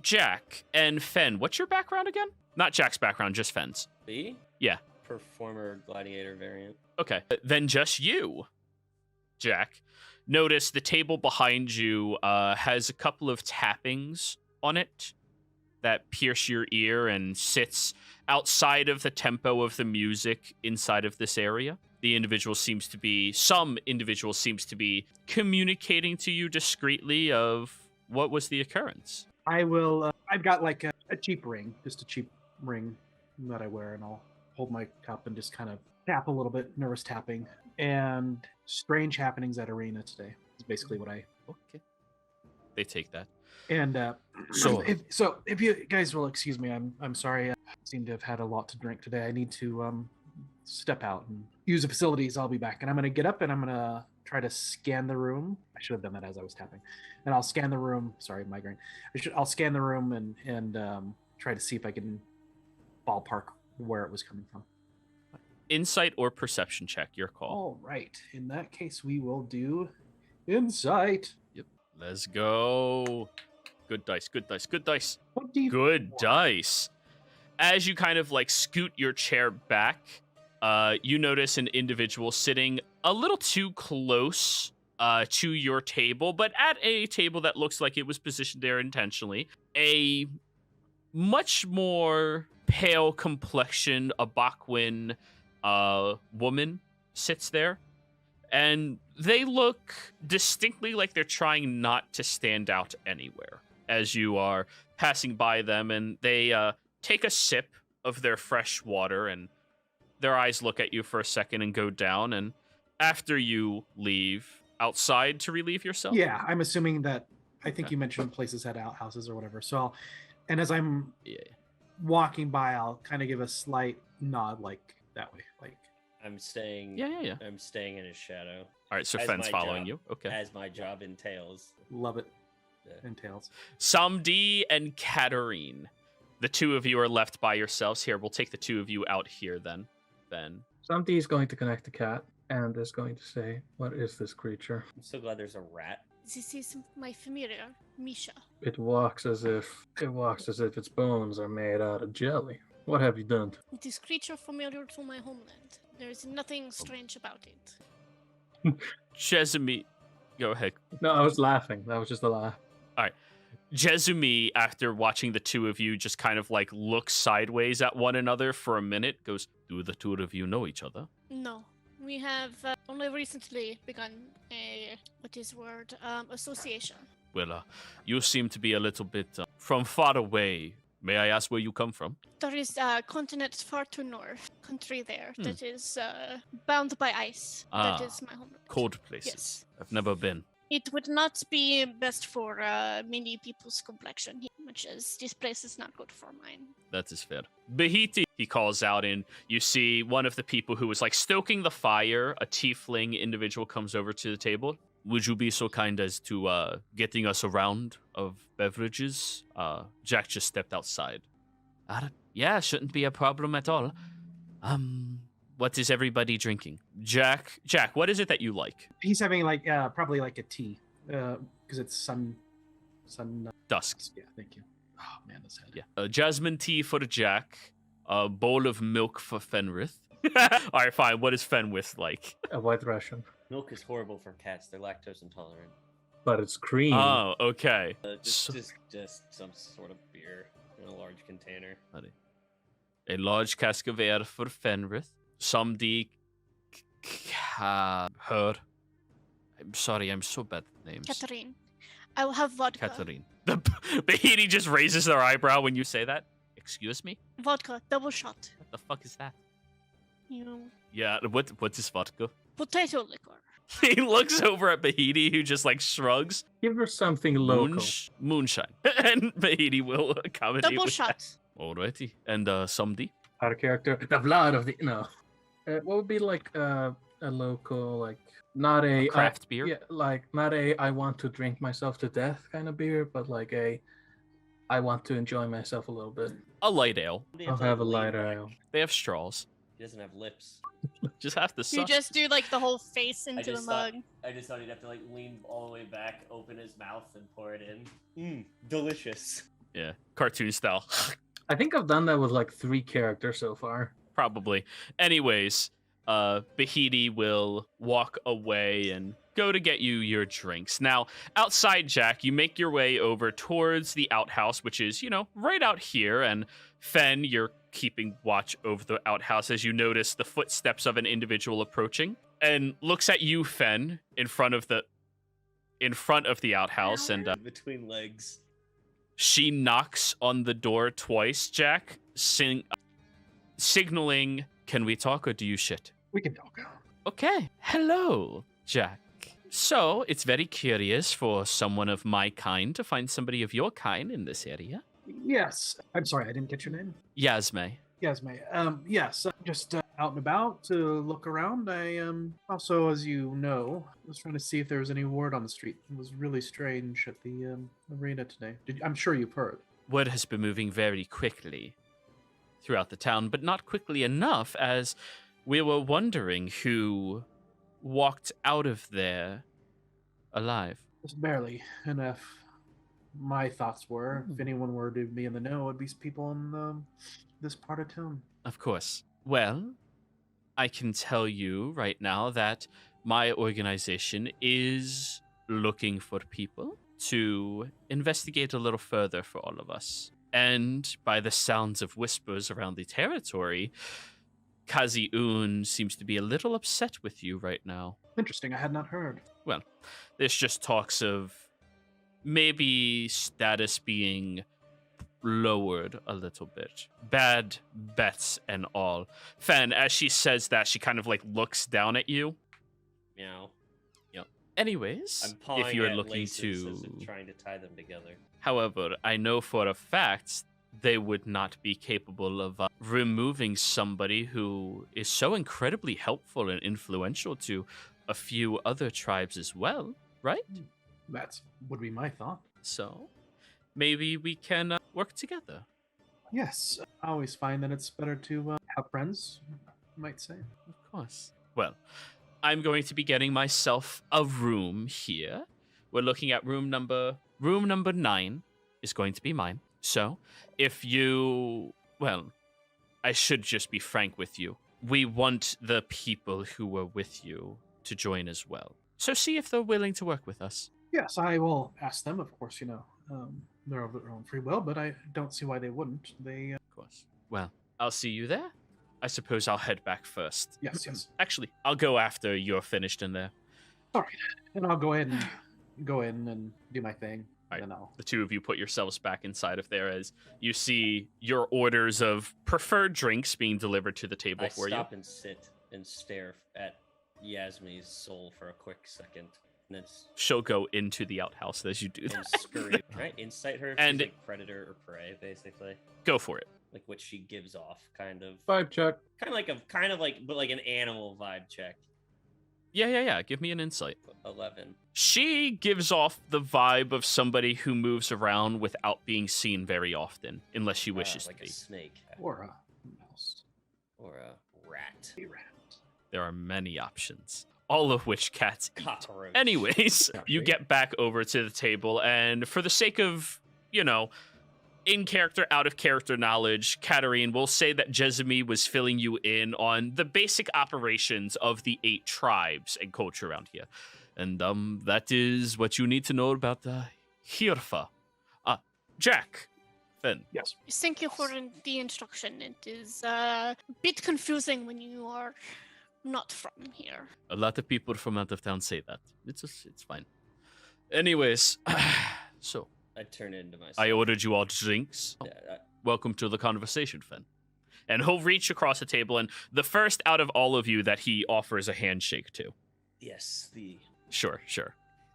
Jack and Fen, what's your background again? Not Jack's background, just Fen's. Me? Yeah. Performer gladiator variant. Okay. Then just you, Jack. Notice the table behind you has a couple of tappings on it that pierce your ear and sits outside of the tempo of the music inside of this area. Some individual seems to be communicating to you discreetly of what was the occurrence. I will, I've got like a cheap ring, just a cheap ring that I wear, and I'll hold my cup and just kind of tap a little bit, nervous tapping. And strange happenings at arena today is basically what I... Okay. They take that. And So- if you guys will excuse me, I'm sorry. I seem to have had a lot to drink today. I need to step out and use the facilities. I'll be back, and I'm gonna get up and I'm gonna try to scan the room. I should have done that as I was tapping. And I'll scan the room. Sorry, migraine. I'll scan the room and try to see if I can ballpark where it was coming from. Insight or perception check, your call. All right. In that case, we will do insight. Yep. Let's go. Good dice, good dice, good dice. 24. Good dice. As you kind of like scoot your chair back, you notice an individual sitting a little too close to your table, but at a table that looks like it was positioned there intentionally. A much more pale complexion, Abaquin woman sits there, and they look distinctly like they're trying not to stand out anywhere as you are passing by them, and they take a sip of their fresh water, and their eyes look at you for a second and go down, and after you leave outside to relieve yourself. Yeah, I'm assuming that. I think Okay. you mentioned places had outhouses or whatever. So, and as I'm Yeah. walking by, I'll kind of give a slight nod, like that way, like. I'm staying. Yeah. I'm staying in his shadow, All right, so As Fen's my following job. you. Okay. as my job entails. Love it. Yeah. Entails. Samdi and Katarine. The two of you are left by yourselves here. We'll take the two of you out here then. Somebody is going to connect the cat and is going to say, "What is this creature?" I'm so glad there's a rat. This is my familiar, Misha. It walks as if its bones are made out of jelly. What have you done? It is creature familiar to my homeland. There is nothing strange about it. Jezumi, go ahead. No, I was laughing. That was just a laugh. Jezumi, after watching the two of you just kind of like look sideways at one another for a minute, goes, "Do the two of you know each other?" No, we have only recently begun a association. Well, you seem to be a little bit from far away. May I ask where you come from? There is a continent far to north, country there that is bound by ice. That Ah, is my homeland. Cold places. Yes. I've never been. It would not be best for many people's complexion, much as this place is not good for mine. That is fair. Bahiti, he calls out, and you see one of the people who was like stoking the fire, a tiefling individual, comes over to the table. Would you be so kind as to getting us a round of beverages? Jack just stepped outside. Yeah, shouldn't be a problem at all. What is everybody drinking? Jack, what is it that you like? He's having like probably like a tea, because it's sun. Dusk. Yeah, thank you. Oh man, this head. Yeah. Jasmine tea for Jack. A bowl of milk for Fenrith. All right, fine. What is Fenrith like? A white Russian, Milk is horrible for cats. They're lactose intolerant. but it's cream. Oh, okay. Just some sort of beer in a large container. A large cask of ale for Fenrith. Somebody her. I'm sorry, I'm so bad at names. Catherine, I will have vodka. Katarine. The Bahiti just raises their eyebrow when you say that. Excuse me? Vodka, double shot. What the fuck is that? You Yeah, what is vodka? potato liquor. He looks over at Bahiti, who just like shrugs. Give her something local. Moonshine. And Bahiti will accommodate Double with shot. that. Alrighty. And somebody? Out of character. The blood of the no. What would be like a local, like not a Craft beer? Yeah, like not a I want to drink myself to death kind of beer, but like I want to enjoy myself a little bit. A light ale. They I'll to, have a lean light back. ale. They have straws. He doesn't have lips. Just have to You suck. just do like the whole face into the just mug. I just thought he'd have to like lean all the way back, open his mouth, and pour it in. Delicious. Yeah, cartoon style. I think I've done that with like 3 characters so far. Probably. Anyways, Bahidi will walk away and go to get you your drinks. Now, outside, Jack, you make your way over towards the outhouse, which is, right out here. And Fen, you're keeping watch over the outhouse as you notice the footsteps of an individual approaching and looks at you, Fen, in front of the outhouse. And Between legs. she knocks on the door twice, Jack, signaling, "Can we talk or do you shit?" We can talk. Okay. Hello, Jack. So, it's very curious for someone of my kind to find somebody of your kind in this area. Yes. I'm sorry, I didn't get your name. Yasme. Yasme. Yes, just out and about to look around. I also, as you know, was trying to see if there was any word on the street. It was really strange at the arena today. I'm sure you've heard. Word has been moving very quickly throughout the town, but not quickly enough, as we were wondering who walked out of there alive. Just barely. And if my thoughts were, if anyone were to be in the know, it'd be people in this part of town. Of course. Well, I can tell you right now that my organization is looking for people to investigate a little further for all of us. And by the sounds of whispers around the territory, Kazi-un seems to be a little upset with you right now. Interesting, I had not heard. Well, there's just talks of maybe status being lowered a little bit. Bad bets and all. Fen, as she says that, she kind of looks down at you. Meow. Anyways, I'm pawing if you're at looking laces to... as if trying to tie them together. However, I know for a fact they would not be capable of removing somebody who is so incredibly helpful and influential to a few other tribes as well, right? That would be my thought. So, maybe we can work together. Yes, I always find that it's better to have friends, you might say. Of course. Well, I'm going to be getting myself a room here. We're looking at room number 9 is going to be mine. So, if you, well, I should just be frank with you. We want the people who were with you to join as well. So see if they're willing to work with us. Yes, I will ask them, of course, they're of their own free will, but I don't see why they wouldn't. They, Of course. Well, I'll see you there. I suppose I'll head back first. yes. Actually, I'll go after you're finished in there. All right, and I'll go in and do my thing. All right. And then I'll... The two of you put yourselves back inside of there as you see your orders of preferred drinks being delivered to the table I for you. stop and sit and stare at Yasmi's soul for a quick second. And then She'll go into the outhouse as you do that. and scurry. Can I insight her if And- she's like predator or prey, basically? Go for it. Like what she gives off, kind of. Vibe check. But like an animal vibe check. Yeah. Give me an insight. 11. She gives off the vibe of somebody who moves around without being seen very often, unless she wishes like to a be. snake. Or a mouse. Or a rat. A rat. There are many options, all of which cats eat. Cockroach. Anyways, Yeah, you right. get back over to the table, and for the sake of, in character, out of character knowledge, Katarine, will say that Jezemi was filling you in on the basic operations of the 8 tribes and culture around here. And that is what you need to know about the Hirfa. Jack, Finn. Yes. Thank you for the instruction. It is a bit confusing when you are not from here. A lot of people from out of town say that. It's fine. Anyways, so I turn into myself. I ordered you all drinks. Yeah, Welcome to the conversation, Finn. And he'll reach across the table, and the first out of all of you that he offers a handshake to. yes, the. Sure.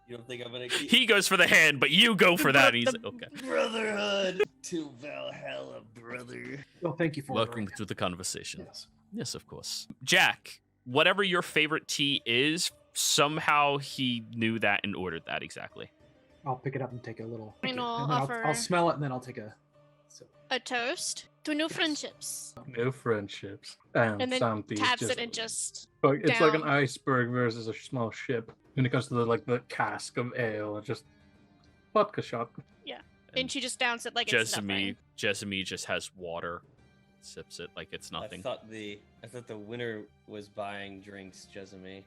You don't think I'm gonna keep He goes for the hand, but you go for that. And he's okay. brotherhood to Valhalla, brother. Well, thank you for Welcome ordering. to the conversation. Yes. Yes, of course. Jack, whatever your favorite tea is, somehow he knew that and ordered that exactly. I'll pick it up and take a little. I know, and then offer- I'll smell it and then I'll take a sip. A toast to new Yes. friendships. New friendships. And And then Santi is taps just, it and just like, it's like an down. iceberg versus a small ship. When it comes to the cask of ale, it's just vodka shot. and she just downs it like it's nothing. Jessamy just has water, sips it like it's nothing. I thought the winner was buying drinks, Jessamy.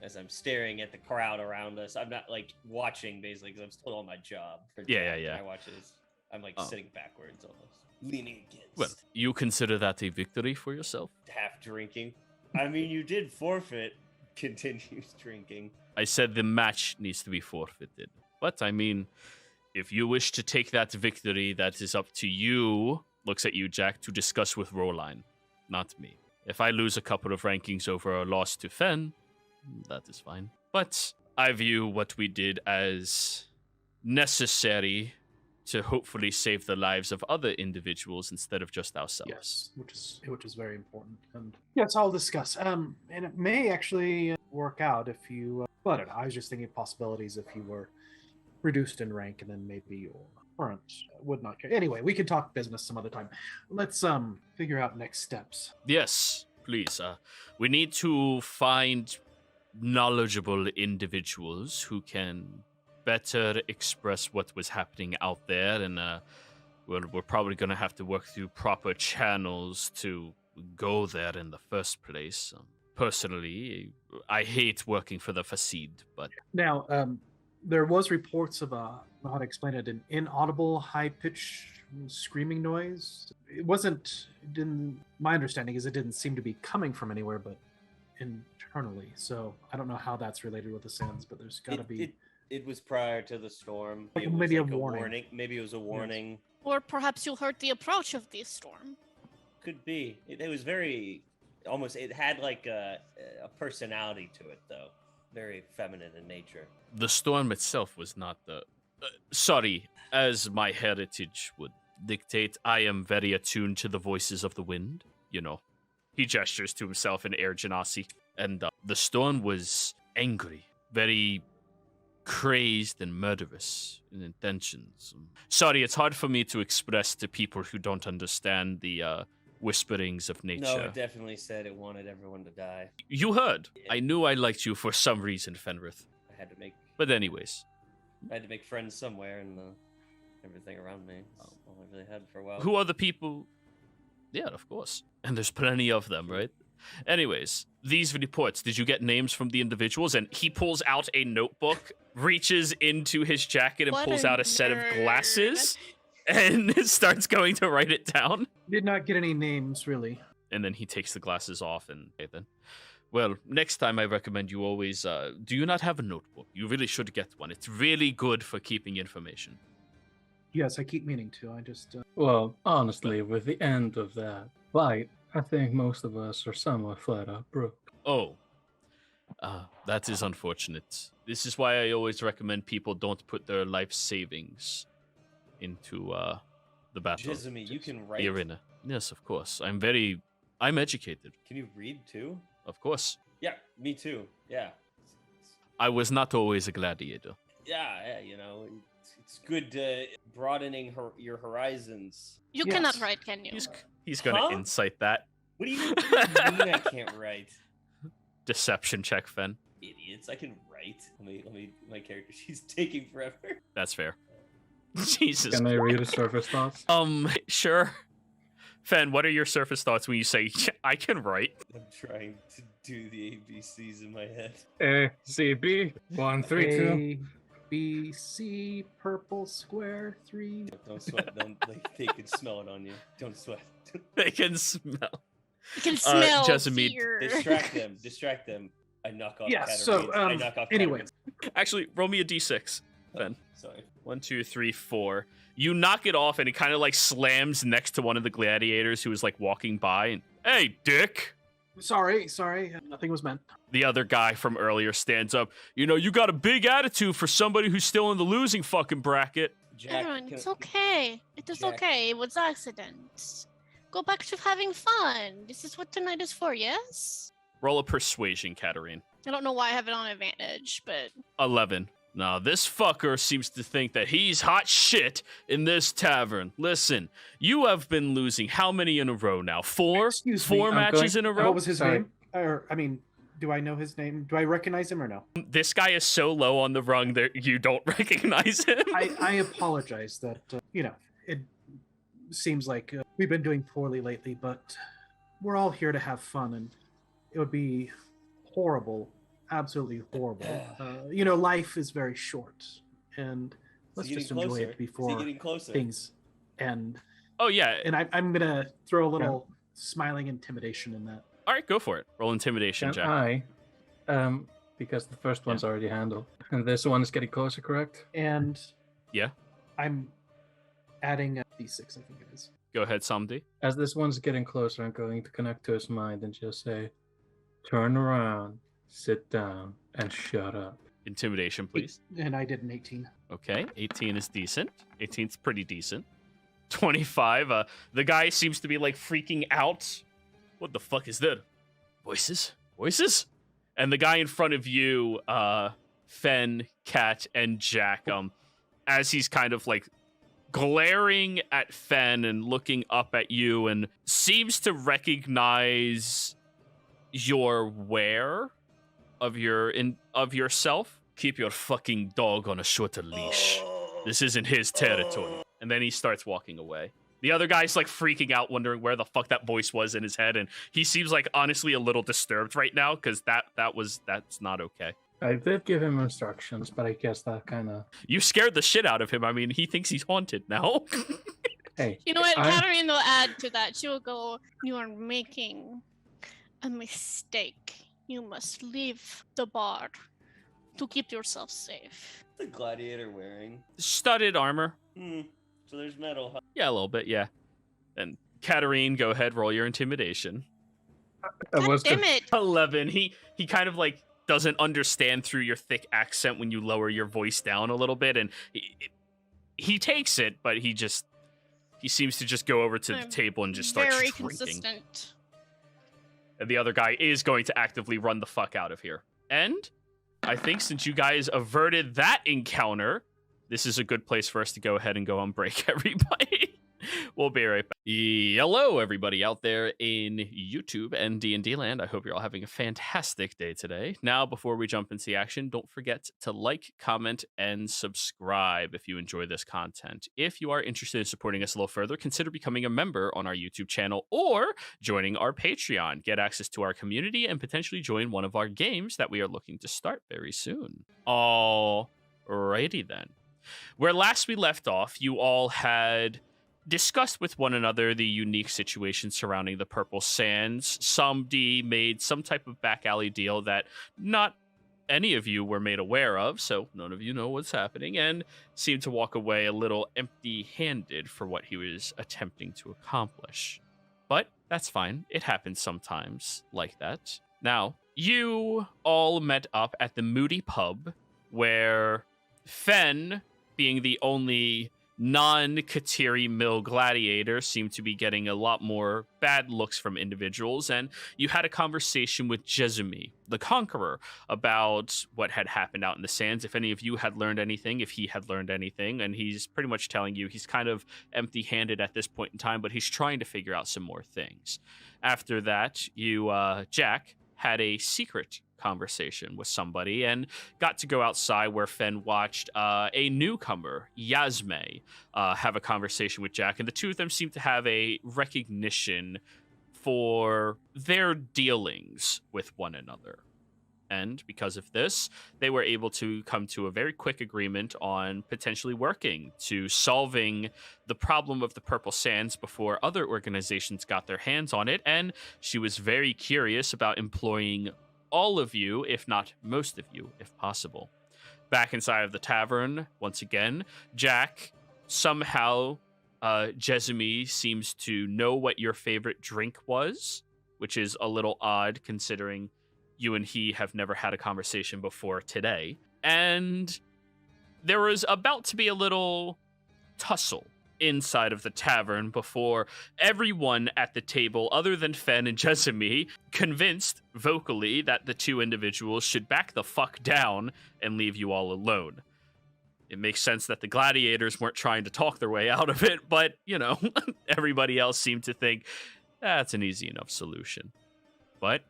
As I'm staring at the crowd around us, I'm not like watching basically because I'm still on my job. Yeah. I watch it. I'm like sitting backwards almost, leaning against. Well, you consider that a victory for yourself? Half drinking. I mean, you did forfeit. Continues drinking. I said the match needs to be forfeited. But, I mean, if you wish to take that victory, that is up to you, looks at you, Jack, to discuss with Roline, not me. If I lose a couple of rankings over a loss to Fen, that is fine. But I view what we did as necessary to hopefully save the lives of other individuals instead of just ourselves. Yes, which is very important. And yes, I'll discuss. And it may actually work out if you. Well, I don't know. I was just thinking of possibilities if you were reduced in rank, and then maybe you weren't. Would not care. Anyway, we can talk business some other time. Let's figure out next steps. Yes, please. We need to find knowledgeable individuals who can better express what was happening out there, and we're probably going to have to work through proper channels to go there in the first place. Personally, I hate working for the Fasid, but Now, there was reports of how to explain it, an inaudible, high-pitched screaming noise. My understanding is it didn't seem to be coming from anywhere, but internally. So I don't know how that's related with the SANDS, but there's got to be. It was prior to the storm. Like It was maybe a like warning. Maybe it was a warning. Or perhaps you heard the approach of the storm. Could be. It was very almost. It had like a personality to it, though. Very feminine in nature. the storm itself was not the. Sorry, as my heritage would dictate, I am very attuned to the voices of the wind. You know, he gestures to himself in Air Genasi, and the storm was angry, very crazed and murderous in intentions. Sorry, it's hard for me to express to people who don't understand the whisperings of nature. No, it definitely said it wanted everyone to die. You heard. I knew I liked you for some reason, Fenrith. I had to make But anyways, friends somewhere, and everything around me. That's all I really had for a while. who are the people? Yeah, of course. And there's plenty of them, right? Anyways, these reports, did you get names from the individuals? And he pulls out a notebook, reaches into his jacket and What pulls a out a set of nerd. glasses and starts going to write it down. Did not get any names, really. And then he takes the glasses off and okay, then. Well, next time I recommend you always, do you not have a notebook? You really should get one. It's really good for keeping information. Yes, I keep meaning to. I just. Well, honestly, with the end of that fight, I think most of us are somewhat flat out broke. Oh, that is unfortunate. This is why I always recommend people don't put their life savings into the battle. Jizami, you can write. The arena. Yes, of course. I'm educated. Can you read too? Of course. Yeah, me too. Yeah. I was not always a gladiator. Yeah, you know, it's good broadening your horizons. You Yes. cannot write, can you? He's gonna Huh? insight that. What do you mean I can't write? Deception check, Fen. Idiots, I can write. Let me, my character, she's taking forever. That's fair. Jesus. Can I read the surface thoughts? Sure. Fen, what are your surface thoughts when you say I can write? I'm trying to do the ABCs in my head. A, C, B, 1, 3, 2. A, B, C, purple square 3. Don't sweat. They can smell it on you. Don't sweat. They can smell. You can smell Jessamine, fear. Distract them. I knock off. Yeah. Katarina. So, I knock off. anyways, Actually, roll me a d6. Katarina. Fen. Sorry. 1, 2, 3, 4. You knock it off, and it kind of like slams next to one of the gladiators who was like walking by. And hey, Dick! sorry, nothing was meant. The other guy from earlier stands up. You know, you got a big attitude for somebody who's still in the losing fucking bracket. Jack, Everyone, it's can- okay. It is Jack. okay. It was accident. Go back to having fun. This is what tonight is for, yes? Roll a persuasion, Katarine. I don't know why I have it on advantage, but 11. Now, this fucker seems to think that he's hot shit in this tavern. Listen, you have been losing how many in a row now? Four? Excuse me, Four I'm matches in a row? What was his Sorry. name? Or, I mean, do I know his name? Do I recognize him or no? This guy is so low on the rung that you don't recognize him. I apologize that, it seems like we've been doing poorly lately, but we're all here to have fun, and it would be horrible, absolutely horrible. Life is very short, and let's just enjoy it before getting closer? things end. Oh, yeah. And I'm going to throw a little smiling intimidation in that. All right, go for it. Roll intimidation, And Jack. because the first one's already handled. And this one is getting closer, correct? And Yeah. I'm adding a D6, I think it is. Go ahead, Samdi. As this one's getting closer, I'm going to connect to his mind and just say, turn around, sit down, and shut up. Intimidation, please. And I did an 18. Okay, 18 is decent. 18's pretty decent. 25, the guy seems to be, like, freaking out. What the fuck is that? Voices? Voices? And the guy in front of you, Fen, Kat, and Jack, as he's kind of, like, glaring at Fen and looking up at you and seems to recognize your wear of yourself. Keep your fucking dog on a shorter leash. This isn't his territory. And then he starts walking away. The other guy's like freaking out, wondering where the fuck that voice was in his head, and he seems like honestly a little disturbed right now because that's not okay. I did give him instructions, but I guess that kind of... You scared the shit out of him. I mean, he thinks he's haunted now. Hey. You know what? Katarine will add to that. She will go, you are making a mistake. You must leave the bar to keep yourself safe. The gladiator wearing? Studded armor. So there's metal. Huh? Yeah, a little bit, yeah. And Katarine, go ahead, roll your intimidation. God damn it! 11. He kind of like doesn't understand through your thick accent when you lower your voice down a little bit, and he takes it, but he seems to just go over to the table and just start very drinking. Consistent. And the other guy is going to actively run the fuck out of here. And I think since you guys averted that encounter, this is a good place for us to go ahead and go on break, everybody. We'll be right back. Hello, everybody out there in YouTube and D&D land. I hope you're all having a fantastic day today. Now, before we jump into the action, don't forget to like, comment, and subscribe if you enjoy this content. If you are interested in supporting us a little further, consider becoming a member on our YouTube channel or joining our Patreon. Get access to our community and potentially join one of our games that we are looking to start very soon. Alrighty then. Where last we left off, you all had discussed with one another the unique situation surrounding the Purple Sands. Somebody made some type of back alley deal that not any of you were made aware of, so none of you know what's happening, and seemed to walk away a little empty-handed for what he was attempting to accomplish. But that's fine. It happens sometimes like that. Now, you all met up at the Moody Pub, where Fen, being the only non-Kateri Mill gladiator, seemed to be getting a lot more bad looks from individuals, and you had a conversation with Jezumi, the Conqueror, about what had happened out in the sands, if any of you had learned anything, if he had learned anything, and he's pretty much telling you he's kind of empty-handed at this point in time, but he's trying to figure out some more things. After that, you, Jack, had a secret conversation with somebody and got to go outside where Fen watched a newcomer, Yasme, have a conversation with Jack, and the two of them seem to have a recognition for their dealings with one another. And because of this, they were able to come to a very quick agreement on potentially working to solving the problem of the Purple Sands before other organizations got their hands on it, and she was very curious about employing all of you, if not most of you, if possible. Back inside of the tavern, once again, Jack, somehow, Jezumi seems to know what your favorite drink was, which is a little odd considering you and he have never had a conversation before today. And there was about to be a little tussle inside of the tavern before everyone at the table, other than Fen and Jessamy, convinced vocally that the two individuals should back the fuck down and leave you all alone. It makes sense that the gladiators weren't trying to talk their way out of it, but, everybody else seemed to think that's an easy enough solution. But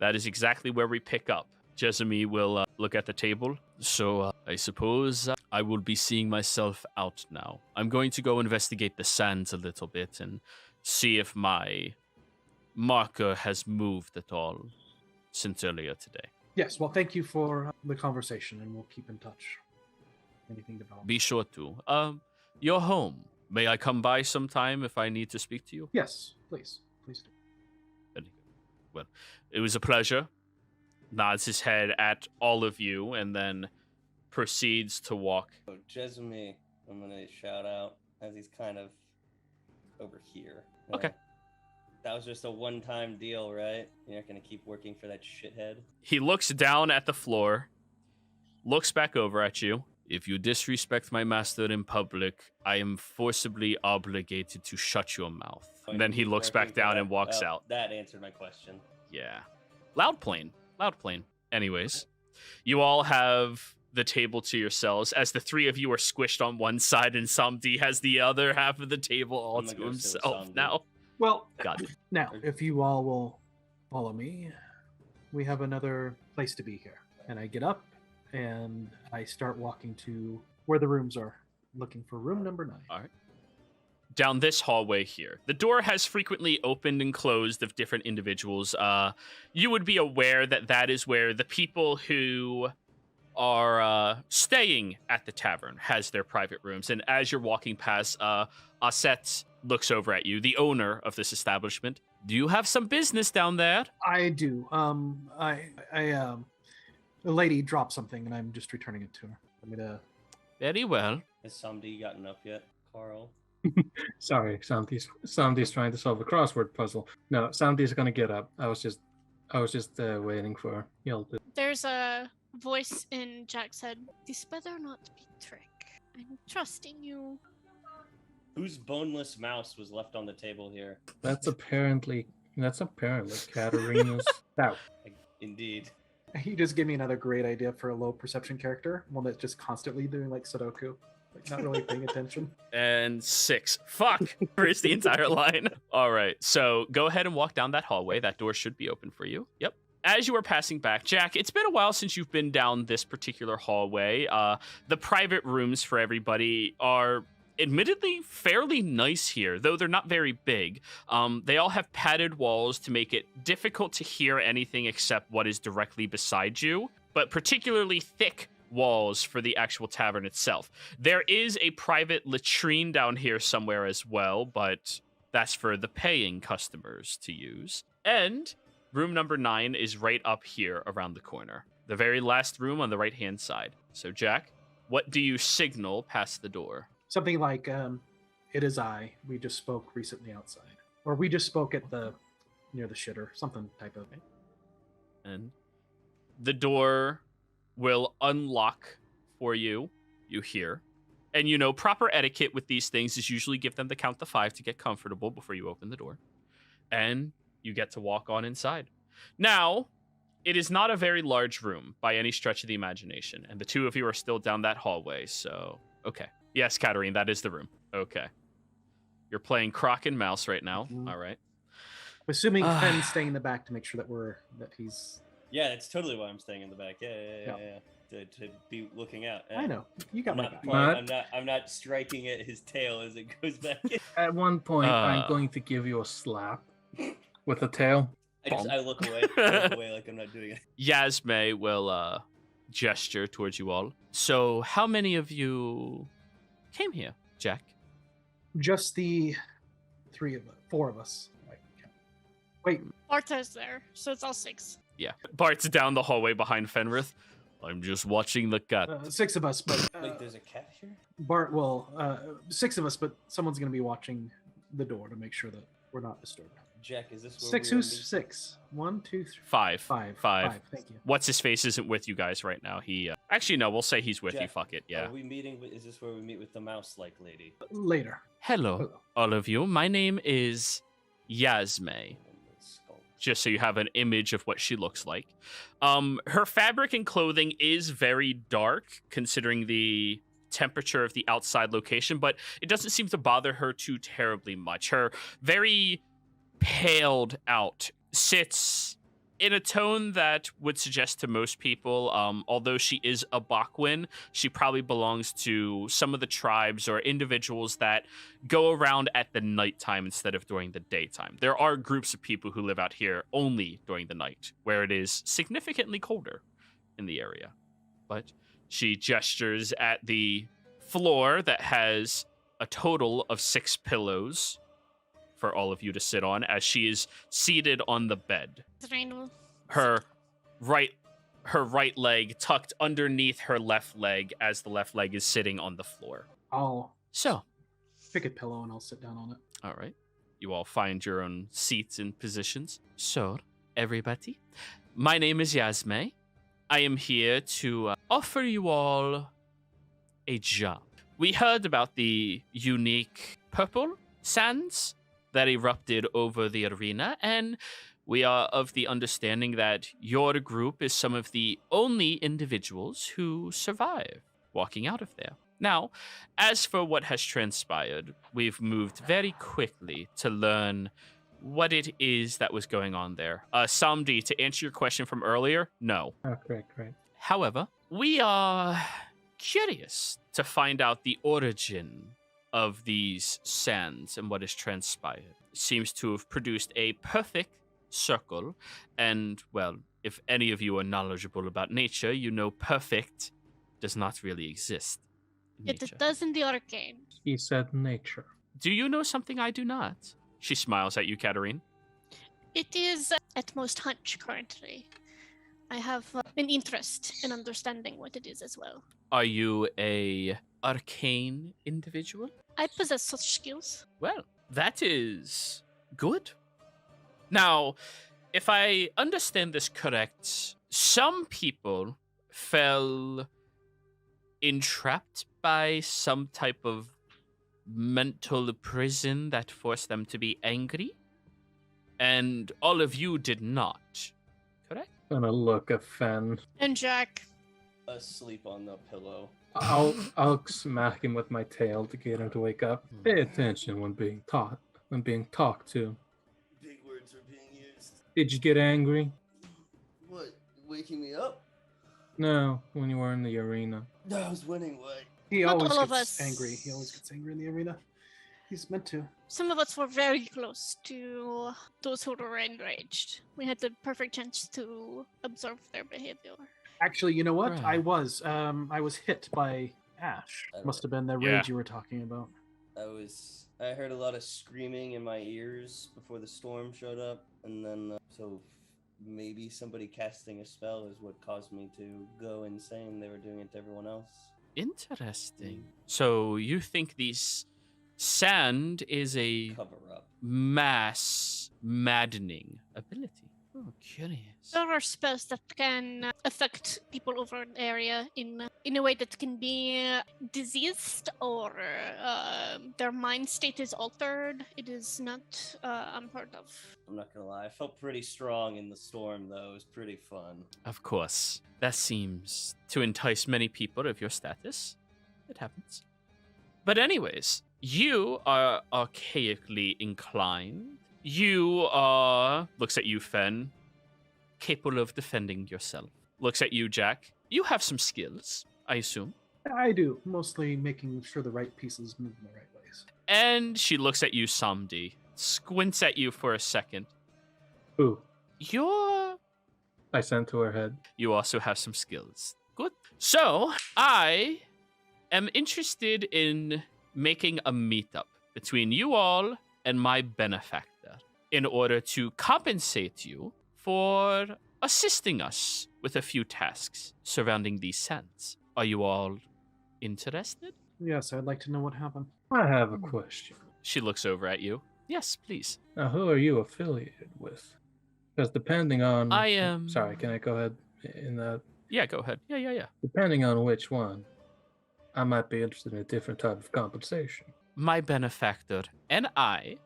that is exactly where we pick up. Jessamy will look at the table. So I suppose I will be seeing myself out now. I'm going to go investigate the sands a little bit and see if my marker has moved at all since earlier today. Yes, well, thank you for the conversation, and we'll keep in touch. Anything develops. Be sure to. You're home. May I come by sometime if I need to speak to you? Yes, please. Please do. Very good. Well, it was a pleasure. Nods his head at all of you and then proceeds to walk. So Jessamy, I'm gonna shout out as he's kind of over here. Okay. That was just a one-time deal, right? You're not gonna keep working for that shithead? He looks down at the floor, looks back over at you. If you disrespect my master in public, I am forcibly obligated to shut your mouth. And then he looks back down and walks out. That answered my question. Yeah. Loud plane. Anyways, you all have the table to yourselves as the three of you are squished on one side and Samdi has the other half of the table all to himself now. Well, Got it. now, if you all will follow me, we have another place to be here. And I get up and I start walking to where the rooms are, looking for room number 9. All right. Down this hallway here. The door has frequently opened and closed of different individuals. You would be aware that that is where the people who are staying at the tavern has their private rooms. And as you're walking past, Aset looks over at you, the owner of this establishment. Do you have some business down there? I do. The lady dropped something and I'm just returning it to her. Very well. Has somebody gotten up yet, Carl? Sorry, Samdi's trying to solve a crossword puzzle. No, Samdi's gonna get up. I was just waiting for y'all to. There's a voice in Jack's head. This better not be trick. I'm trusting you. Whose boneless mouse was left on the table here? That's apparently Katarina's stout. Indeed. He just gave me another great idea for a low perception character, one that's just constantly doing like Sudoku, like not really paying attention. And 6. Fuck! Erase the entire line. All right, so go ahead and walk down that hallway. That door should be open for you. Yep. As you are passing back, Jack, it's been a while since you've been down this particular hallway. The private rooms for everybody are admittedly fairly nice here, though they're not very big. They all have padded walls to make it difficult to hear anything except what is directly beside you, but particularly thick walls for the actual tavern itself. There is a private latrine down here somewhere as well, but that's for the paying customers to use. And room number 9 is right up here around the corner. The very last room on the right-hand side. So, Jack, what do you signal past the door? Something like, it is I. We just spoke recently outside. Or we just spoke at near the shitter. Something type of thing. And the door will unlock for you. You hear. And proper etiquette with these things is usually give them the count to 5 to get comfortable before you open the door. And you get to walk on inside. Now, it is not a very large room by any stretch of the imagination. And the two of you are still down that hallway, so okay. Yes, Katarine, that is the room. Okay. You're playing Croc and Mouse right now. Mm-hmm. All right. I'm assuming Fenn's staying in the back to make sure that he's... Yeah, that's totally why I'm staying in the back. Yeah. To be looking out. Yeah. I know. You got my back. I'm not striking at his tail as it goes back in. At one point, I'm going to give you a slap with a tail. I look away. Like I'm not doing it. Yasme will gesture towards you all. So how many of you came here, Jack? Just the 4 of us. Wait. Barta's there, so it's all 6. Yeah. Bart's down the hallway behind Fenrith. I'm just watching the cat. 6 of us, but... Wait, there's a cat here? Bart, 6 of us, but someone's going to be watching the door to make sure that we're not disturbed. Jack, is this where 6? Who's 6? 1, 2, 3. 5. 5. Thank you. What's his face isn't with you guys right now. He Actually, no, we'll say he's with you. Jack, Fuck it, yeah. Are we meeting with, is this where we meet with the mouse-like lady? Later. Hello, all of you. My name is Yasme. Just so you have an image of what she looks like. Her fabric and clothing is very dark, considering the temperature of the outside location, but it doesn't seem to bother her too terribly much. Her very paled out sits in a tone that would suggest to most people, although she is a Bakwin, she probably belongs to some of the tribes or individuals that go around at the nighttime instead of during the daytime. There are groups of people who live out here only during the night, where it is significantly colder in the area. But she gestures at the floor that has a total of 6 pillows for all of you to sit on, as she is seated on the bed. Her right leg tucked underneath her left leg, as the left leg is sitting on the floor. I'll So, pick a pillow and I'll sit down on it. all right. You all find your own seats and positions. So, everybody, my name is Yasme. I am here to offer you all a job. We heard about the unique purple sands that erupted over the arena, and we are of the understanding that your group is some of the only individuals who survive walking out of there. Now, as for what has transpired, we've moved very quickly to learn what it is that was going on there. Samdi, to answer your question from earlier, no. Oh, great. However, we are curious to find out the origin of these sands and what has transpired. It seems to have produced a perfect circle, and, well, if any of you are knowledgeable about nature, you know perfect does not really exist in It nature. does in the arcane. He said nature. Do you know something I do not? She smiles at you, Katarine. It is at most hunch currently. I have an interest in understanding what it is as well. Are you a arcane individual? I possess such skills. Well, that is good. Now, if I understand this correct, some people fell entrapped by some type of mental prison that forced them to be angry, and all of you did not, correct? Gonna look at Fen. And Jack. Asleep on the pillow. I'll smack him with my tail to get him to wake up. Pay attention when being talked to. Big words are being used. Did you get angry? What? Waking me up? No, when you were in the arena. No, I was winning. What? He Not always all of gets us. angry. He always gets angry in the arena. He's meant to. Some of us were very close to those who were enraged. We had the perfect chance to observe their behavior. Actually, you know what? Right. I was hit by Ash. Must have been the Yeah. rage you were talking about. I heard a lot of screaming in my ears before the storm showed up, and then so maybe somebody casting a spell is what caused me to go insane. They were doing it to everyone else. Interesting. So you think these sand is a Cover up. mass maddening ability? Oh, curious. There are spells that can affect people over an area in a way that can be diseased or their mind state is altered. It is not unheard of. I'm not gonna lie. I felt pretty strong in the storm, though. It was pretty fun. Of course. That seems to entice many people of your status. It happens. But anyways, you are archaically inclined. You are, looks at you, Fen, capable of defending yourself. Looks at you, Jack. You have some skills, I assume. I do, mostly making sure the right pieces move in the right ways. And she looks at you, Samdi. Squints at you for a second. Ooh, I sent to her head. You also have some skills. Good. So, I am interested in making a meetup between you all and my benefactor in order to compensate you for assisting us with a few tasks surrounding these sands. Are you all interested? Yes, I'd like to know what happened. I have a question. She looks over at you. Yes, please. Now, who are you affiliated with? Because depending on... I am... Sorry, can I go ahead in that? Yeah, go ahead. Yeah. Depending on which one, I might be interested in a different type of compensation. My benefactor and I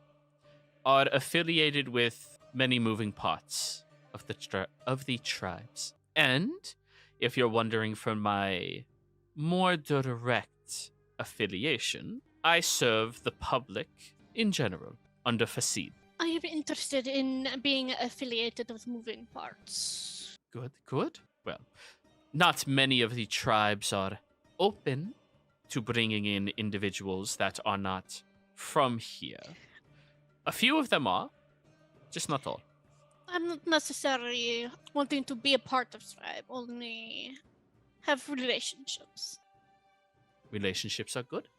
are affiliated with many moving parts of the tribes. And if you're wondering for my more direct affiliation, I serve the public in general under Fasid. I am interested in being affiliated with moving parts. Good. Well, not many of the tribes are open to bringing in individuals that are not from here. A few of them are, just not all. I'm not necessarily wanting to be a part of tribe, only have relationships. Relationships are good.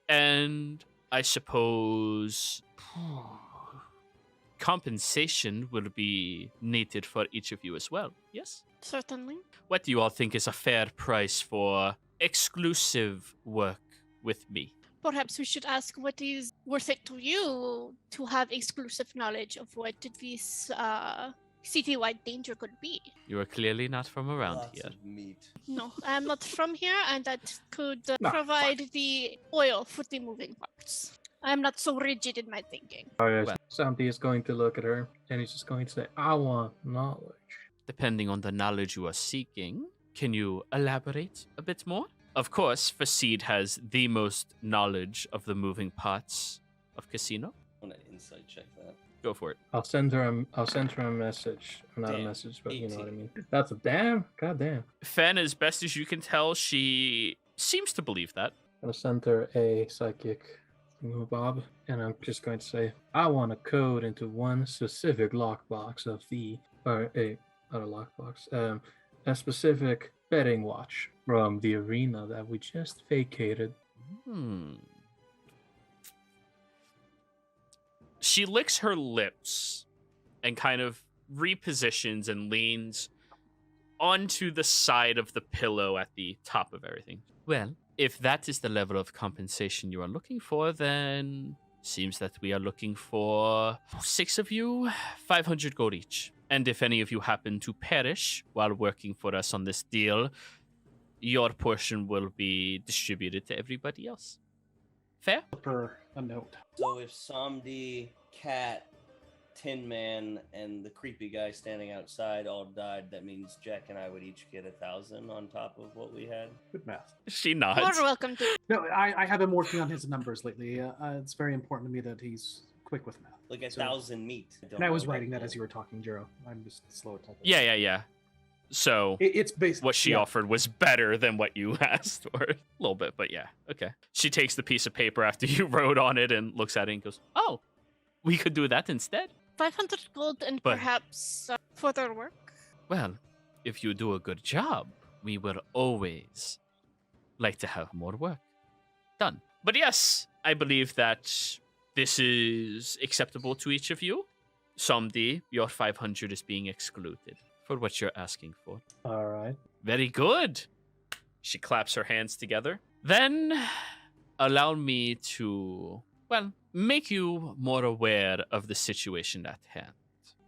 And I suppose compensation will be needed for each of you as well, yes? Certainly. What do you all think is a fair price for exclusive work with me? Perhaps we should ask what is worth it to you to have exclusive knowledge of what this citywide danger could be. You are clearly not from around Lots here. of meat. No, I'm not from here, and that could No, provide the oil for the moving parts. I'm not so rigid in my thinking. Well- Somebody is going to look at her and he's just going to say, I want knowledge. Depending on the knowledge you are seeking, can you elaborate a bit more? Of course, Fasid has the most knowledge of the moving parts of Casino. I'm gonna insight check that. Go for it. I'll send her a message. Not a Damn, message, but you know what I 18. mean. That's a damn. God damn. Fen, as best as you can tell, she seems to believe that. I'm gonna send her a psychic bob, and I'm just going to say, I want a code into one specific lockbox of the, or a, not a lockbox, a specific betting watch from the arena that we just vacated. She licks her lips and kind of repositions and leans onto the side of the pillow at the top of everything. Well, if that is the level of compensation you are looking for, then seems that we are looking for 6 of you, 500 gold each. And if any of you happen to perish while working for us on this deal, your portion will be distributed to everybody else. Fair? Per a note. So if Samdi, Cat, Tin Man, and the creepy guy standing outside all died, that means Jack and I would each get 1,000 on top of what we had. Good math. She You're nods. welcome to. No, I have been working on his numbers lately. It's very important to me that he's quick with math. Like So- 1,000 meat. And I was writing that as you were talking, Jiro. I'm just slow at typing. Yeah. So It's basically what she offered was better than what you asked for. A little bit, but yeah. Okay. She takes the piece of paper after you wrote on it and looks at it and goes, oh, we could do that instead? 500 gold and But- perhaps further work. Well, if you do a good job, we will always like to have more work done. But yes, I believe that this is acceptable to each of you. Somdi, your 500 is being excluded for what you're asking for. All right. Very good. She claps her hands together. Then allow me to, well, make you more aware of the situation at hand.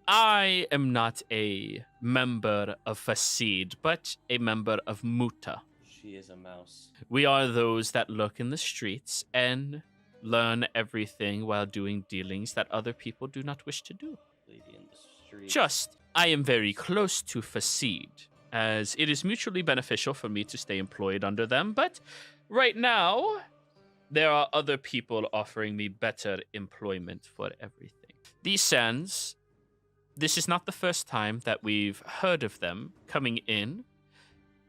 I am not a member of Fasid, but a member of Muta. She is a mouse. We are those that lurk in the streets and learn everything while doing dealings that other people do not wish to do. Lady in the street. Just, I am very close to Fasid, as it is mutually beneficial for me to stay employed under them, but right now, there are other people offering me better employment for everything. These SANDS, this is not the first time that we've heard of them coming in.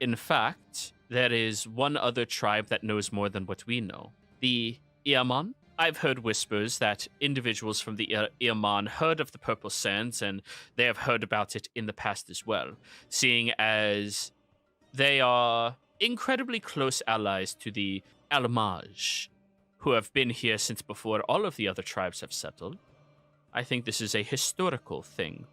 In fact, there is one other tribe that knows more than what we know. The Iamon. I've heard whispers that individuals from the Iamon heard of the Purple Sands, and they have heard about it in the past as well, seeing as they are incredibly close allies to the Almaj, who have been here since before all of the other tribes have settled. I think this is a historical thing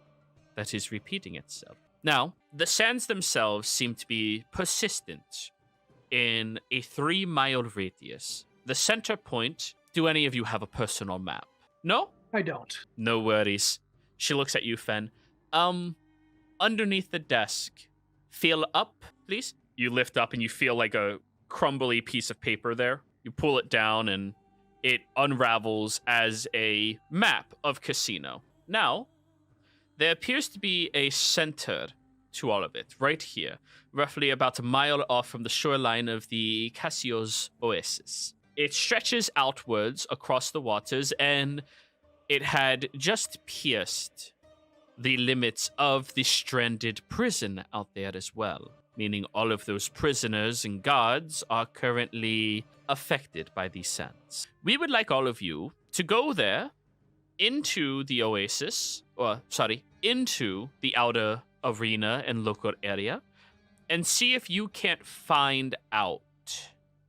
that is repeating itself. Now, the Sands themselves seem to be persistent in a 3-mile radius. The center point, do any of you have a personal map? No? I don't. No worries. She looks at you, Fen. Underneath the desk, feel up, please. You lift up and you feel like a crumbly piece of paper there. You pull it down and it unravels as a map of Casino. Now, there appears to be a center to all of it, right here, roughly about a mile off from the shoreline of the Cassio's Oasis. It stretches outwards across the waters, and it had just pierced the limits of the stranded prison out there as well, meaning all of those prisoners and guards are currently affected by these sands. We would like all of you to go there into the Oasis, into the outer arena and local area, and see if you can't find out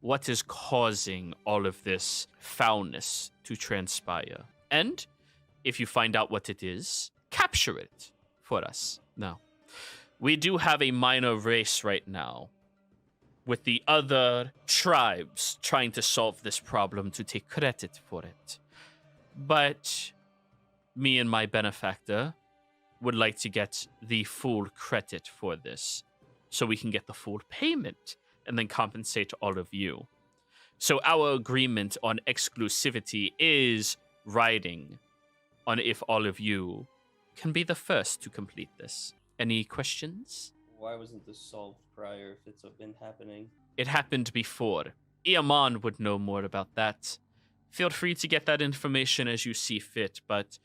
what is causing all of this foulness to transpire. And if you find out what it is, capture it for us. Now, we do have a minor race right now with the other tribes trying to solve this problem to take credit for it. But me and my benefactor would like to get the full credit for this so we can get the full payment and then compensate all of you. So our agreement on exclusivity is riding on if all of you can be the first to complete this. Any questions? Why wasn't this solved prior if it's been happening? It happened before. Iaman would know more about that. Feel free to get that information as you see fit, but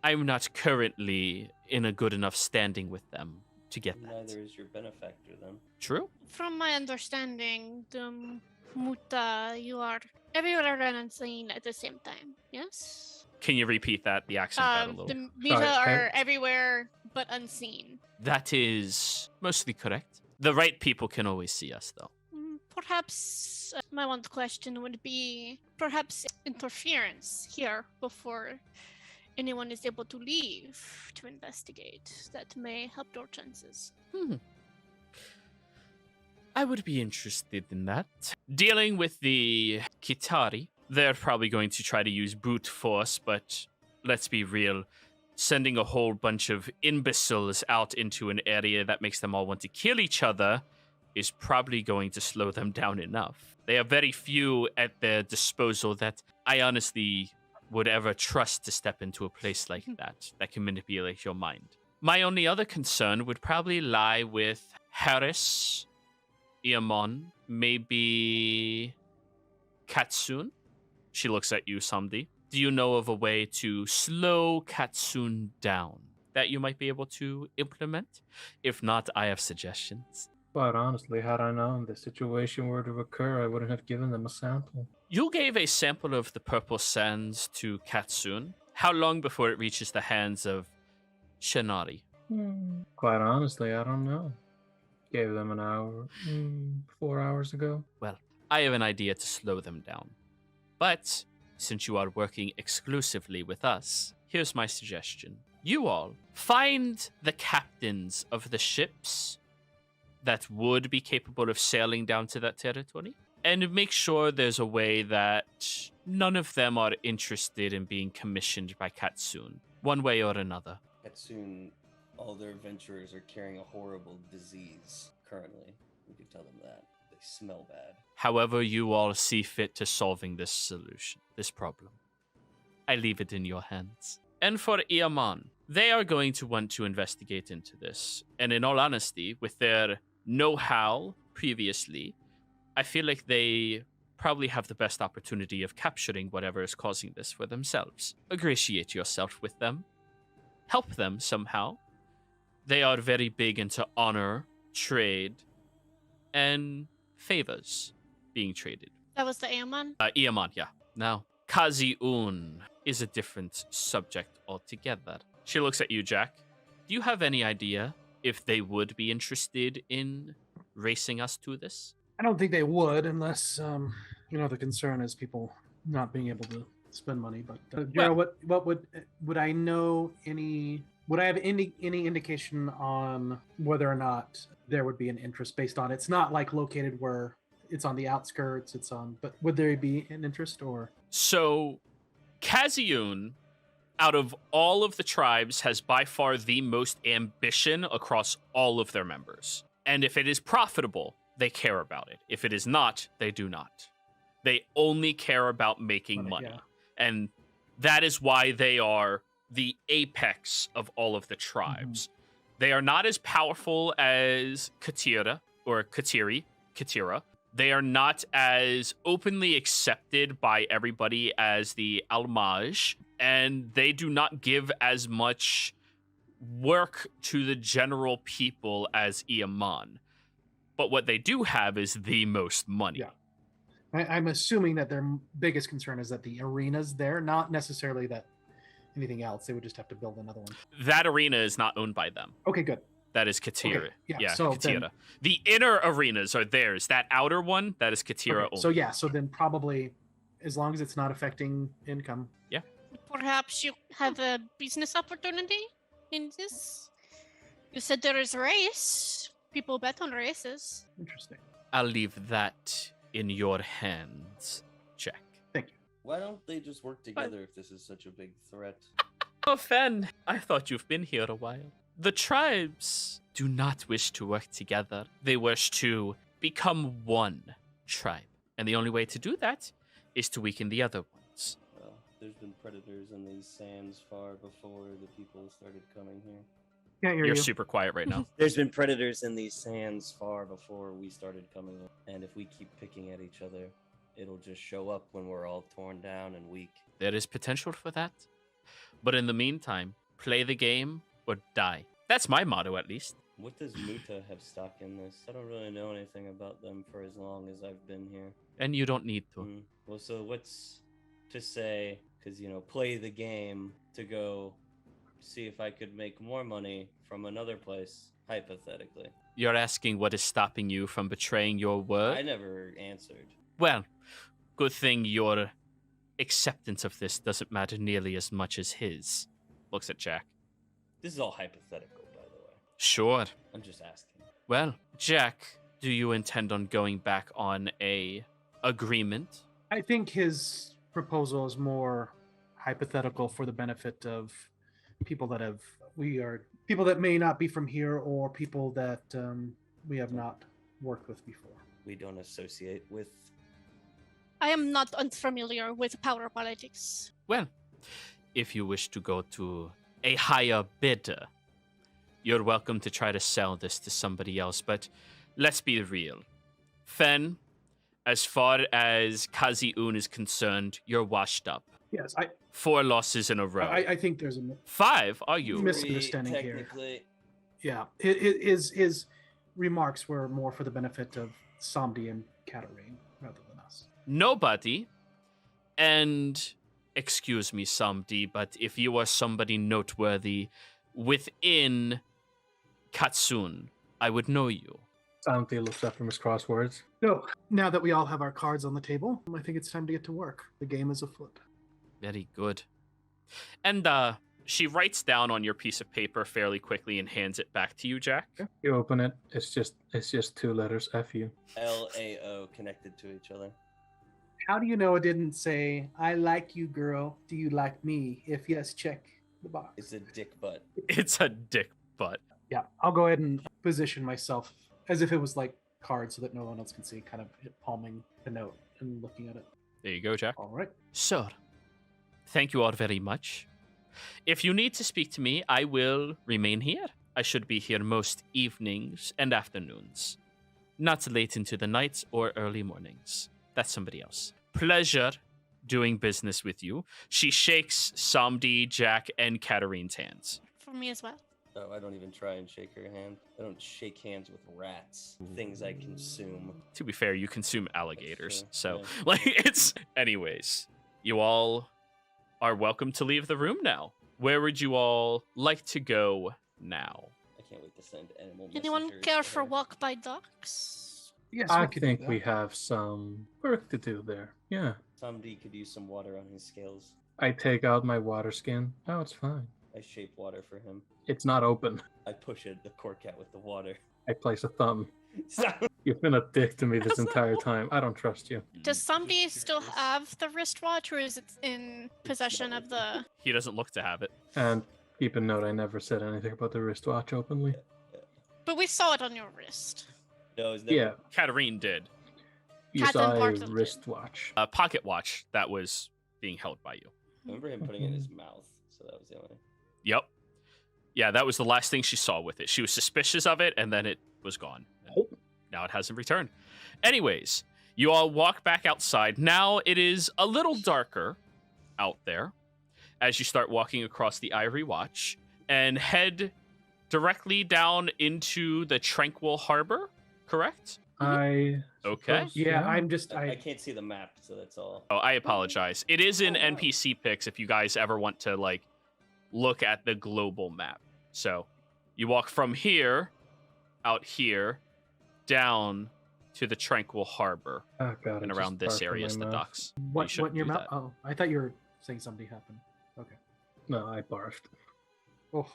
I'm not currently in a good enough standing with them to get that. Neither is your benefactor, then. True? From my understanding, the Muta, you are everywhere and unseen at the same time, yes? Can you repeat that? The accent got a little... The Muta Sorry, are everywhere but unseen. That is mostly correct. The right people can always see us, though. Perhaps my one question would be perhaps interference here before anyone is able to leave to investigate. That may help your chances. I would be interested in that. Dealing with the Kitari, they're probably going to try to use brute force, but let's be real. Sending a whole bunch of imbeciles out into an area that makes them all want to kill each other is probably going to slow them down enough. They have very few at their disposal that I honestly would ever trust to step into a place like that can manipulate your mind. My only other concern would probably lie with Harris, Iamon, maybe Katsun. She looks at you, Samdi. Do you know of a way to slow Katsun down that you might be able to implement? If not, I have suggestions. Quite honestly, had I known the situation were to occur, I wouldn't have given them a sample. You gave a sample of the purple sands to Katsun. How long before it reaches the hands of Shinari? Quite honestly, I don't know. Gave them an hour, 4 hours ago. Well, I have an idea to slow them down. But since you are working exclusively with us, here's my suggestion. You all find the captains of the ships that would be capable of sailing down to that territory, and make sure there's a way that none of them are interested in being commissioned by Katsun, one way or another. Soon, all their adventurers are carrying a horrible disease currently. We can tell them that. They smell bad. However you all see fit to solving this solution, this problem. I leave it in your hands. And for Iaman, they are going to want to investigate into this. And in all honesty, with their know-how previously, I feel like they probably have the best opportunity of capturing whatever is causing this for themselves. Ingratiate yourself with them. Help them somehow. They are very big into honor, trade, and favors being traded. That was the Aemon? Iaman, yeah. Now, Kazi-un is a different subject altogether. She looks at you, Jack. Do you have any idea if they would be interested in racing us to this? I don't think they would, unless the concern is people not being able to spend money. But what would I know any? Would I have any indication on whether or not there would be an interest based on it's not like located where it's on the outskirts? But would there be an interest or? So, Kaziun, out of all of the tribes, has by far the most ambition across all of their members. And if it is profitable, they care about it. If it is not, they do not. They only care about making money. Yeah. And that is why they are the apex of all of the tribes. They are not as powerful as Katira or Katira. They are not as openly accepted by everybody as the Almaj, and they do not give as much work to the general people as Iaman. But what they do have is the most money. Yeah. I'm assuming that their biggest concern is that the arena's there, not necessarily that anything else. They would just have to build another one. That arena is not owned by them. Okay, good. That is Katira. Okay, yeah, Yeah, so Katira. then- The inner arenas are theirs. That outer one, that is Katira Okay, only. so yeah, so then probably as long as it's not affecting income. Perhaps you have a business opportunity in this? You said there is a race. People bet on races. Interesting. I'll leave that in your hands, Jack. Thank you. Why don't they just work together if this is such a big threat? Oh, Fen, I thought you've been here a while. The tribes do not wish to work together. They wish to become one tribe. And the only way to do that is to weaken the other ones. Well, there's been predators in these sands far before the people started coming here. Can't hear You're you. super quiet right now. There's been predators in these sands far before we started coming in. And if we keep picking at each other, it'll just show up when we're all torn down and weak. There is potential for that. But in the meantime, play the game or die. That's my motto, at least. What does Muta have stock in this? I don't really know anything about them for as long as I've been here. And you don't need to. Well, so what's to say, because, play the game to go see if I could make more money from another place, hypothetically. You're asking what is stopping you from betraying your word? I never answered. Well, good thing your acceptance of this doesn't matter nearly as much as his. Looks at Jack. This is all hypothetical, by the way. Sure. I'm just asking. Well, Jack, do you intend on going back on a agreement? I think his proposal is more hypothetical for the benefit of people that may not be from here or people that we have not worked with before. We don't associate with. I am not unfamiliar with power politics. Well, if you wish to go to a higher bidder, you're welcome to try to sell this to somebody else, but let's be real. Fen, as far as Kazi-un is concerned, you're washed up. Yes, 4 losses in a row. I think there's a 5, are you? misunderstanding here. Technically, Yeah, his remarks were more for the benefit of Samdi and Katarine rather than us. Nobody. And excuse me, Samdi, but if you are somebody noteworthy within Katsun, I would know you. Santi looks up from his crosswords. So now that we all have our cards on the table, I think it's time to get to work. The game is afoot. Very good. And she writes down on your piece of paper fairly quickly and hands it back to you, Jack. You open it. It's just 2 letters. F-U. LAO connected to each other. How do you know it didn't say, I like you, girl. Do you like me? If yes, check the box. It's a dick butt. It's a dick butt. Yeah, I'll go ahead and position myself as if it was like cards so that no one else can see, kind of palming the note and looking at it. There you go, Jack. All right. Sir, thank you all very much. If you need to speak to me, I will remain here. I should be here most evenings and afternoons. Not late into the nights or early mornings. That's somebody else. Pleasure doing business with you. She shakes Samdi, Jack, and Katarine's hands. For me as well. Oh, I don't even try and shake her hand. I don't shake hands with rats. Things I consume. To be fair, you consume alligators. true, So, yeah. like, it's... Anyways, you all are welcome to leave the room now. Where would you all like to go now? I can't wait to send animal Anyone messengers care to for her. walk by ducks? Yes, I could do think that. we have some work to do there. Yeah. Somebody could use some water on his scales. I take out my water skin. Oh, it's fine. I shape water for him. It's not open. I push it, the cork out with the water. I place a thumb. Stop. You've been a dick to me this That's not entire what- time. I don't trust you. Does somebody still have the wristwatch, or is it in possession of the? He doesn't look to have it. And keep a note, I never said anything about the wristwatch openly. But we saw it on your wrist. No, is that Yeah, Katarine did. you Captain saw a Bartle did. wristwatch. A pocket watch that was being held by you. I remember him putting it in his mouth, so that was the only. Yep. Yeah, that was the last thing she saw with it. She was suspicious of it, and then it was gone. And now it hasn't returned. Anyways, you all walk back outside. Now it is a little darker out there as you start walking across the Ivory Watch and head directly down into the Tranquil Harbor, correct? I Okay. suppose, Yeah, I can't see the map, so that's all. Oh, I apologize. It is in Oh, no. NPC pics if you guys ever want to like look at the global map. So you walk from here, out here, down to the Tranquil Harbor Oh god. and it around just this barked in area my is the mouth. docks. You What shouldn't in your do mouth? that. Oh, I thought you were saying something happened. Okay. No, I barfed. Oh.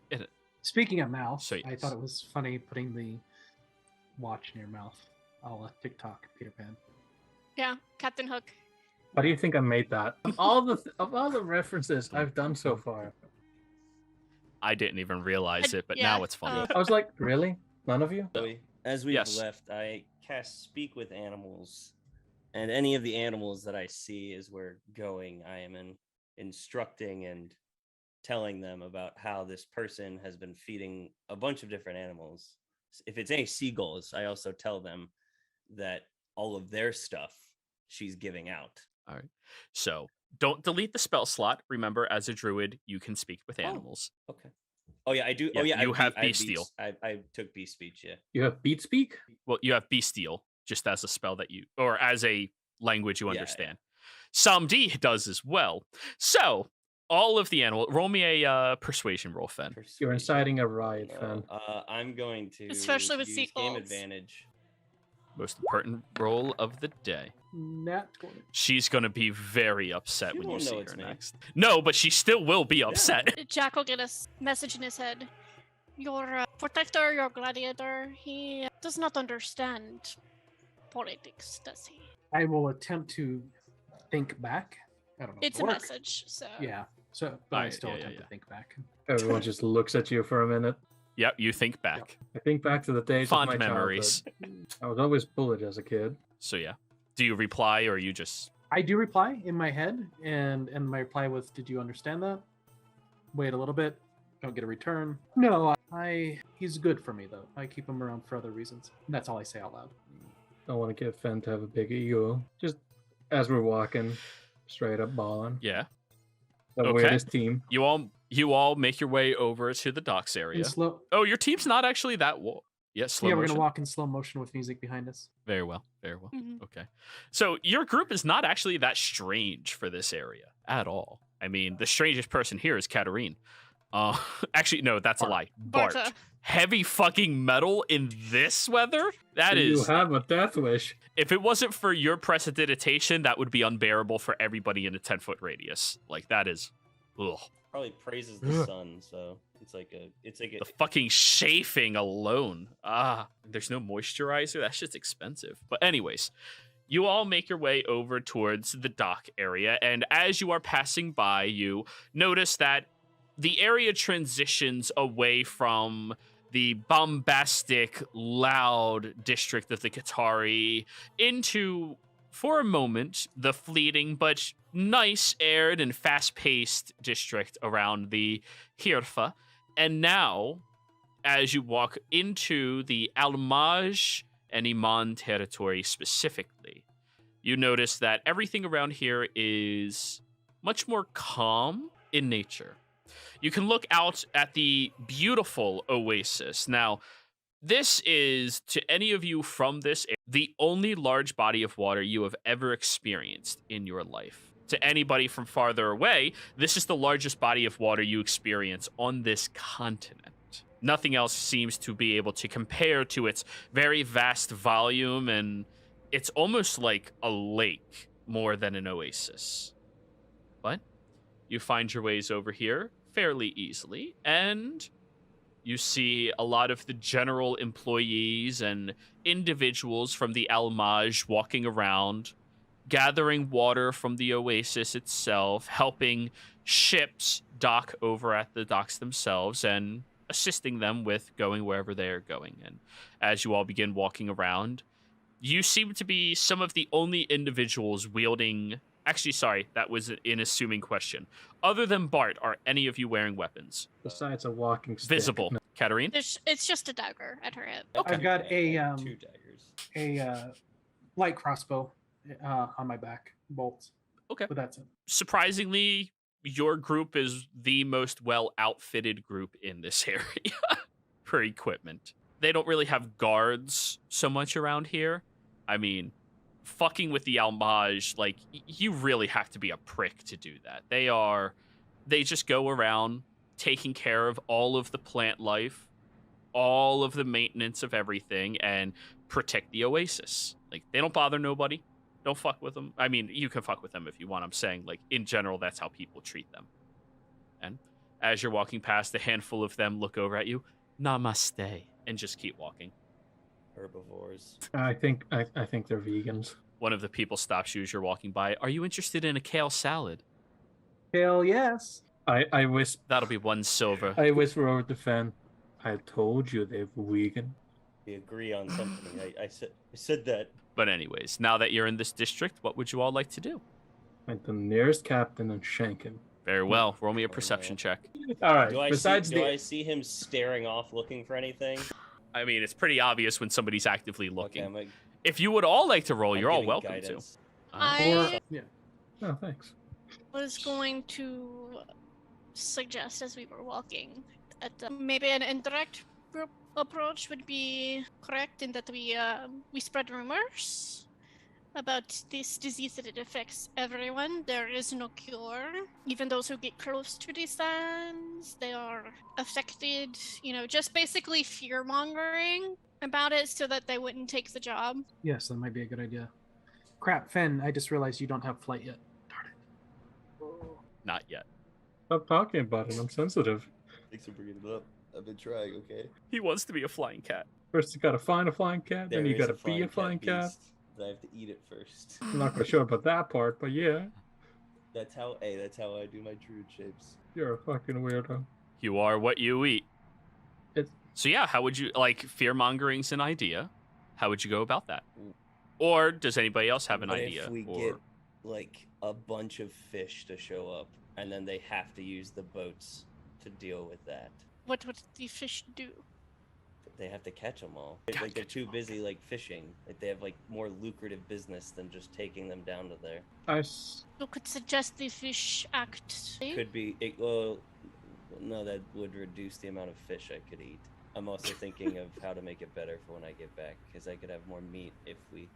It- Speaking of mouth, So, I yes. thought it was funny putting the watch in your mouth. I'll TikTok Peter Pan. Yeah, Captain Hook. Why do you think I made that? Of all the references I've done so far, I didn't even realize it, but yeah, now it's funny. I was like, really? None of you? As we've Yes. left, I cast Speak with Animals, and any of the animals that I see as we're going, I am instructing and telling them about how this person has been feeding a bunch of different animals. If it's any seagulls, I also tell them that all of their stuff she's giving out. All right. So don't delete the spell slot. Remember, as a druid, you can speak with Oh. animals. Okay. Oh yeah, I do. Yeah, oh yeah, you have I Bestial. I took beast speech. Yeah. You have beat speak? Well, you have bestial just as a spell that you, or as a language you Yeah, understand. Some D does as well. So all of the animal. Roll me a persuasion roll, Fen. You're Persuasion. inciting a riot, No, fan. I'm going to Especially with use game sequels. advantage. Most important roll of the day. Nat 20. She's gonna be very upset She when you won't know see it's her me. next. No, but she still will be upset. Jack will get a message in his head. Your protector, your gladiator, he does not understand politics, does he? I will attempt to think back. I don't know. if It's a it'll work. message, so. Yeah. So, but I Alright, still yeah, attempt yeah. to think back. Everyone just looks at you for a minute. Yep, you think back. I think back to the days Fond of my memories. childhood. I was always bullied as a kid. So yeah. Do you reply or you just I do reply in my head, and my reply was, "Did you understand that? Wait a little bit. Don't get a return. No, he's good for me though. I keep him around for other reasons. That's all I say out loud. I want to get Fen to have a big ego. Just as we're walking, straight up balling. yeah? The Okay. weirdest team. You all make your way over to the docks area. In slow. Oh, your team's not actually that slow Yeah, we're motion. gonna walk in slow motion with music behind us. Very well. Very well. Mhm. Okay. So your group is not actually that strange for this area at all. I mean, the strangest person here is Katarine. Actually, no, that's a lie. Bart. Barta. Heavy fucking metal in this weather? That Do you is. have a death wish? If it wasn't for your prestidigitation, that would be unbearable for everybody in a 10-foot radius. Like, that is. Ugh. Probably praises the sun, so it's like a The fucking chafing alone. There's no moisturizer. That shit's expensive. But anyways, you all make your way over towards the dock area, and as you are passing by, you notice that the area transitions away from the bombastic, loud district of the Qatari into, for a moment, the fleeting but nice, aired, and fast-paced district around the Hirfa. And now, as you walk into the Almaj and Iman territory specifically, you notice that everything around here is much more calm in nature. You can look out at the beautiful oasis. Now, this is, to any of you from this area, the only large body of water you have ever experienced in your life. To anybody from farther away, this is the largest body of water you experience on this continent. Nothing else seems to be able to compare to its very vast volume, and it's almost like a lake more than an oasis. But you find your ways over here fairly easily, and you see a lot of the general employees and individuals from the Almaj walking around, gathering water from the oasis itself, helping ships dock over at the docks themselves, and assisting them with going wherever they are going. And as you all begin walking around, you seem to be some of the only individuals wielding. Actually, sorry, that was an assuming question. Other than Bart, are any of you wearing weapons? Besides a walking stick. Visible. No. Katarine? It's just a dagger at her hip. I've got I have 2 daggers. a light crossbow on my back, bolts. Okay. But that's it. Surprisingly, your group is the most well outfitted group in this area for equipment. They don't really have guards so much around here. I mean, fucking with the Almaj, like, you really have to be a prick to do that. They just go around taking care of all of the plant life, all of the maintenance of everything, and protect the oasis. Like, they don't bother nobody. Don't fuck with them. I mean, you can fuck with them if you want. I'm saying, like, in general, that's how people treat them. And as you're walking past, a handful of them look over at you. Namaste. And just keep walking. Herbivores. I think they're vegans. One of the people stops you as you're walking by. Are you interested in a kale salad? Hell yes. I whisper. That'll be 1 silver. I whisper over the fan. I told you they were vegan. We agree on something. I said that. But anyways, now that you're in this district, what would you all like to do? Like the nearest captain and shank him. Very well. Roll me a perception check. All right. Do I Besides see him staring off, looking for anything? I mean, it's pretty obvious when somebody's actively looking. Okay, If you would all like to roll, I'm you're all giving welcome guidance. to. I Oh, thanks. was going to suggest as we were walking that maybe an indirect group approach would be correct in that we spread rumors about this disease that it affects everyone. There is no cure. Even those who get close to these sands, they are affected. Just basically fear-mongering about it so that they wouldn't take the job. Yes, that might be a good idea. Crap, Fen, I just realized you don't have flight yet. Darn it. Not yet. Stop talking about it. I'm sensitive. Thanks for bringing it up. I've been trying, okay? He wants to be a flying cat. First, you gotta find a flying cat, then you is gotta be a flying cat. beast, but I have to eat it first. I'm not quite sure about that part, but yeah, That's how I do my druid shapes. you're a fucking weirdo. You are what you eat. It's- So yeah, how would you, like, fear-mongering's an idea. How would you go about that? Or does anybody else have an What idea? if we Or get like a bunch of fish to show up, and then they have to use the boats to deal with that? What would the fish do? They have to catch them all. Gotta Like they're catch too 'em all. busy like fishing. Like they have like more lucrative business than just taking them down to there. You could suggest the fish act. Could be. Well, no, that would reduce the amount of fish I could eat. I'm also thinking of how to make it better for when I get back, because I could have more meat if we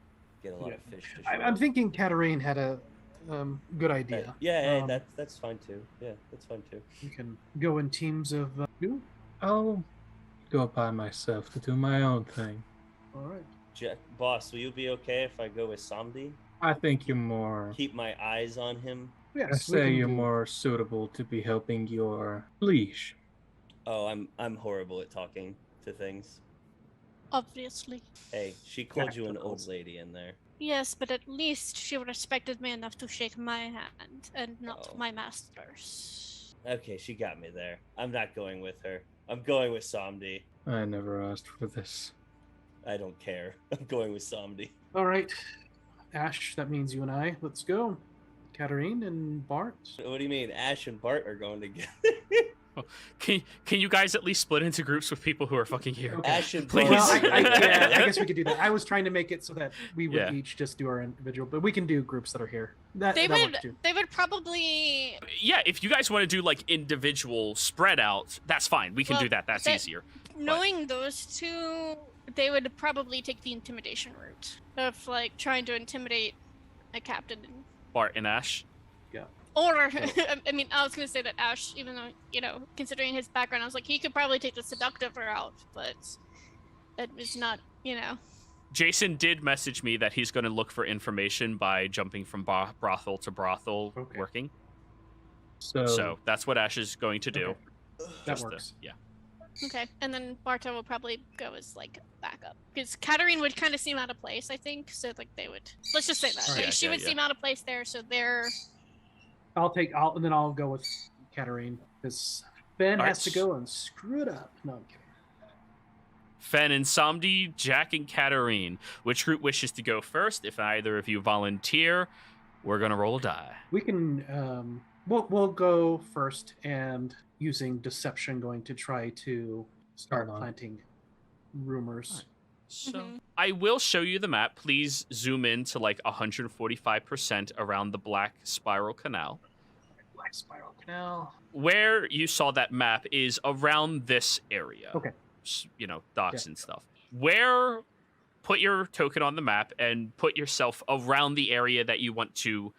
get a lot of fish to show I'm up. thinking Katarine had a good idea. Yeah, Um, that's fine too. Yeah, that's fine too. You can go in teams of two. I'll go by myself to do my own thing. All right. Boss, will you be okay if I go with Samdi? I think you're more. Keep my eyes on him. I Yes, we say can you're do- more suitable to be helping your leash. Oh, I'm horrible at talking to things. Obviously. Hey, she called you an old Tacticals. lady in there. Yes, but at least she respected me enough to shake my hand and not Oh. my master's. Okay, she got me there. I'm not going with her. I'm going with Samdi. I never asked for this. I don't care. I'm going with Samdi. All right. Ash, that means you and I. Let's go. Katarine and Bart. What do you mean? Ash and Bart are going together. can you guys at least split into groups with people who are fucking here? Okay. Ash and Please. Bart. Well, I guess we could do that. I was trying to make it so that we would Yeah. each just do our individual, but we can do groups that are here. That They works would too. they would probably Yeah, if you guys want to do like individual spread out, that's fine. We can Well, do that. That's that- easier. knowing those two, they would probably take the intimidation route of like trying to intimidate a captain. Bart and Ash. Or I mean, I was gonna say that Ash, even though considering his background, I was like he could probably take the seductive route, but that is not, Jason did message me that he's going to look for information by jumping from brothel to brothel Okay. working. So, So that's what Ash is going to do. Okay. That Just works. yeah. Okay, and then Barta will probably go as like backup because Katarine would kind of seem out of place, I think. So like they would, let's just say that Alright. Like, she Yeah, would yeah. seem out of place there. So they're And then I'll go with Katarine because Ben All has right. to go and screw it up. No, I'm kidding. Fen and Samdi, Jack and Katarine. Which group wishes to go first? If either of you volunteer, we're gonna roll a die. We can we'll go first, and using deception, going to try to start Hold on. planting rumors. So Mhm. I will show you the map. Please zoom in to like 145% around the Black Spiral Canal. Black Spiral Canal. Where you saw that map is around this area. Okay. You know, docks Yeah. and stuff. Where put your token on the map and put yourself around the area that you want to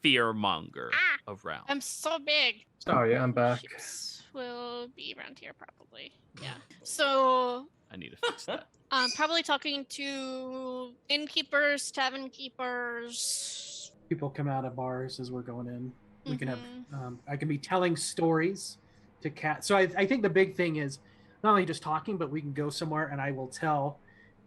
fearmonger around. I'm so big. Sorry, I'm back. Ships will be around here probably. Yeah. So I need to fix that. I'm probably talking to innkeepers, tavern keepers. People come out of bars as we're going in. We can have. Mhm. I can be telling stories to cat. So I think the big thing is not only just talking, but we can go somewhere and I will tell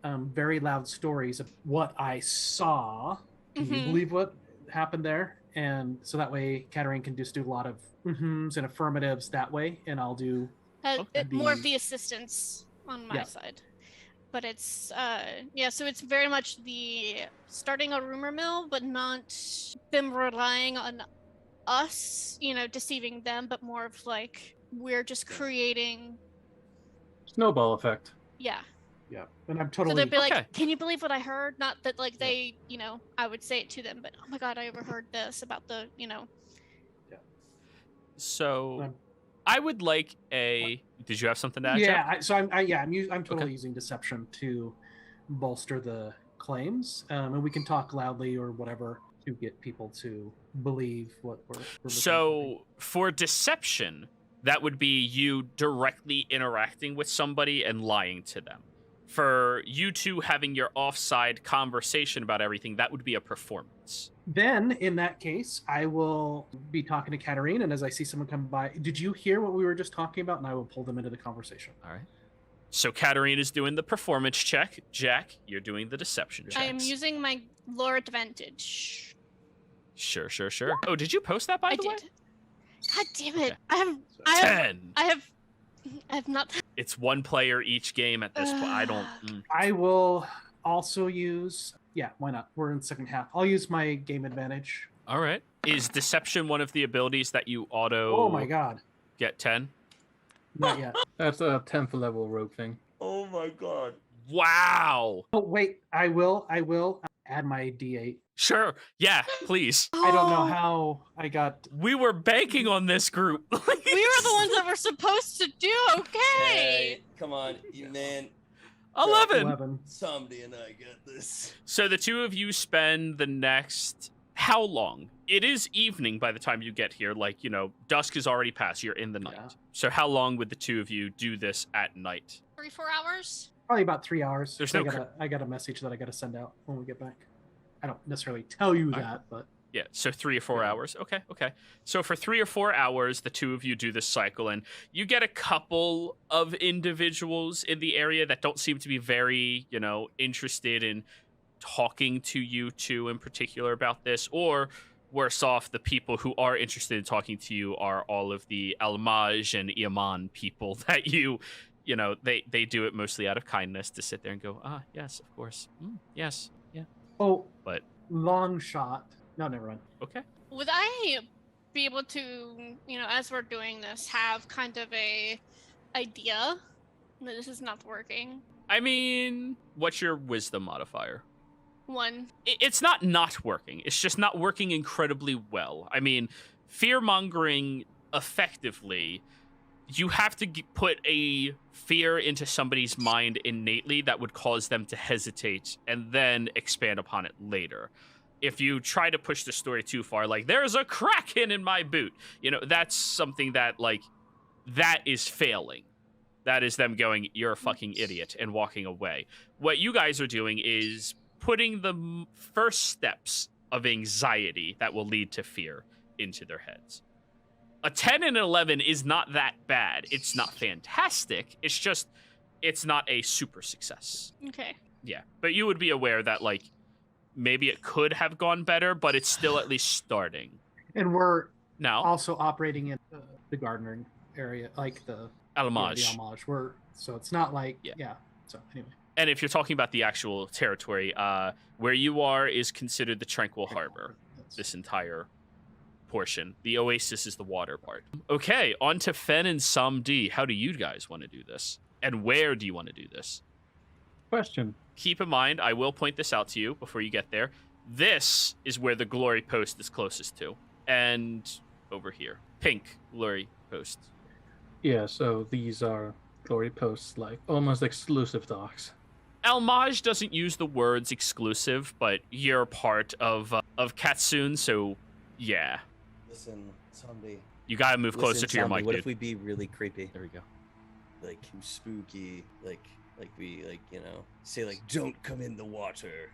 very loud stories of what I saw. Can you Mhm. believe what happened there? And so that way, Katarine can just do a lot of mm-hms and affirmatives that way, and I'll do. Okay. More of The- the assistance on my Yeah. side. But it's yeah, so it's very much the starting a rumor mill, but not them relying on us, you know, deceiving them, but more of like we're just creating Snowball effect. yeah. Yeah, and I'm So totally. they'd be Okay. like, "Can you believe what I heard?" Not that like Yeah. they, you know, I would say it to them, but oh my god, I overheard this about the, you know. So Um, I would like a. Did you have something to add, Jeff? Yeah, so I'm totally using deception to bolster the claims, and we can talk loudly or whatever to get people to believe what we're looking for. So for deception, that would be you directly interacting with somebody and lying to them. For you two having your offside conversation about everything, that would be a performance. Then, in that case, I will be talking to Katarine, and as I see someone come by, did you hear what we were just talking about? And I will pull them into the conversation. All right. So Katarine is doing the performance check. Jack, you're doing the deception checks. I am using my lore advantage. Sure. Oh, did you post that, by I the way? did. God damn it. Okay. I 10. have not It's one player each game at this point. I don't. I will also use. Yeah, why not? We're in the second half. I'll use my game advantage. All right. Is deception one of the abilities that you auto Oh my god, get 10? not yet. That's a 10th level rogue thing. Oh my god. Wow. Oh wait, I will add my D8. Sure. Yeah, please. I don't know Oh, how I got. We were banking on this group. we were the ones that were supposed to do okay. Hey, come on, you man. 11. 11. Somebody and I got this. So the two of you spend the next how long? It is evening by the time you get here. Like, you know, dusk is already past. You're in the night. Yeah. So how long would the two of you do this at night? 3-4 hours. Probably about 3 hours. There's I no got a message that I got to send out when we get back. I don't necessarily tell you Alright. that, but Yeah, so 3 or 4 Yeah. hours. Okay. So for 3 or 4 hours, the two of you do this cycle, and you get a couple of individuals in the area that don't seem to be very, you know, interested in talking to you two in particular about this, or worse off, the people who are interested in talking to you are all of the Almaj and Iaman people that you know, they do it mostly out of kindness to sit there and go, yes, of course. Yes, yeah. oh, But long shot. No, never mind. okay. Would I be able to, you know, as we're doing this, have kind of a idea that this is not working? I mean, what's your wisdom modifier? 1. It's not working. It's just not working incredibly well. I mean, fear-mongering effectively, you have to put a fear into somebody's mind innately that would cause them to hesitate and then expand upon it later. If you try to push the story too far, like, there's a kraken in my boot, you know, that's something that, like, that is failing. That is them going, you're a fucking idiot, and walking away. What you guys are doing is putting the first steps of anxiety that will lead to fear into their heads. A 10 and an 11 is not that bad. It's not fantastic. It's just, it's not a super success. Okay. Yeah. But you would be aware that, like, maybe it could have gone better, but it's still at least starting. And we're Now, also operating in the gardening area, like the Almaj. Almaj. So it's not like Yeah. So anyway, And if you're talking about the actual territory, where you are is considered the Tranquil Harbor. This entire portion. The Oasis is the water part. Okay, on to Fen and Samdi. How do you guys want to do this? And where do you want to do this? Question. Keep in mind, I will point this out to you before you get there. This is where the Glory Post is closest to. And over here. Pink Glory Post. Yeah, so these are Glory Posts, like almost exclusive docks. Almaj doesn't use the words exclusive, but you're part of Katsune, so yeah. Listen, Sandy. You gotta move closer to your mic, What dude. if we be really creepy? There we go. Like spooky, like we say like don't come in the water,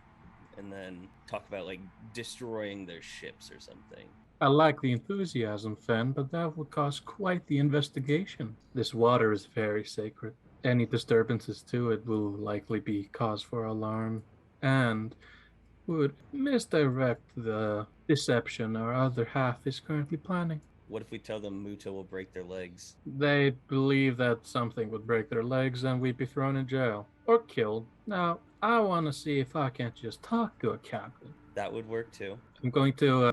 and then talk about like destroying their ships or something. I like the enthusiasm, Fen, but that would cause quite the investigation. This water is very sacred. Any disturbances to it will likely be cause for alarm and would misdirect the deception our other half is currently planning. What if we tell them Muta will break their legs? They believe that something would break their legs and we'd be thrown in jail or killed. Now, I want to see if I can't just talk to a captain. That would work too. I'm going to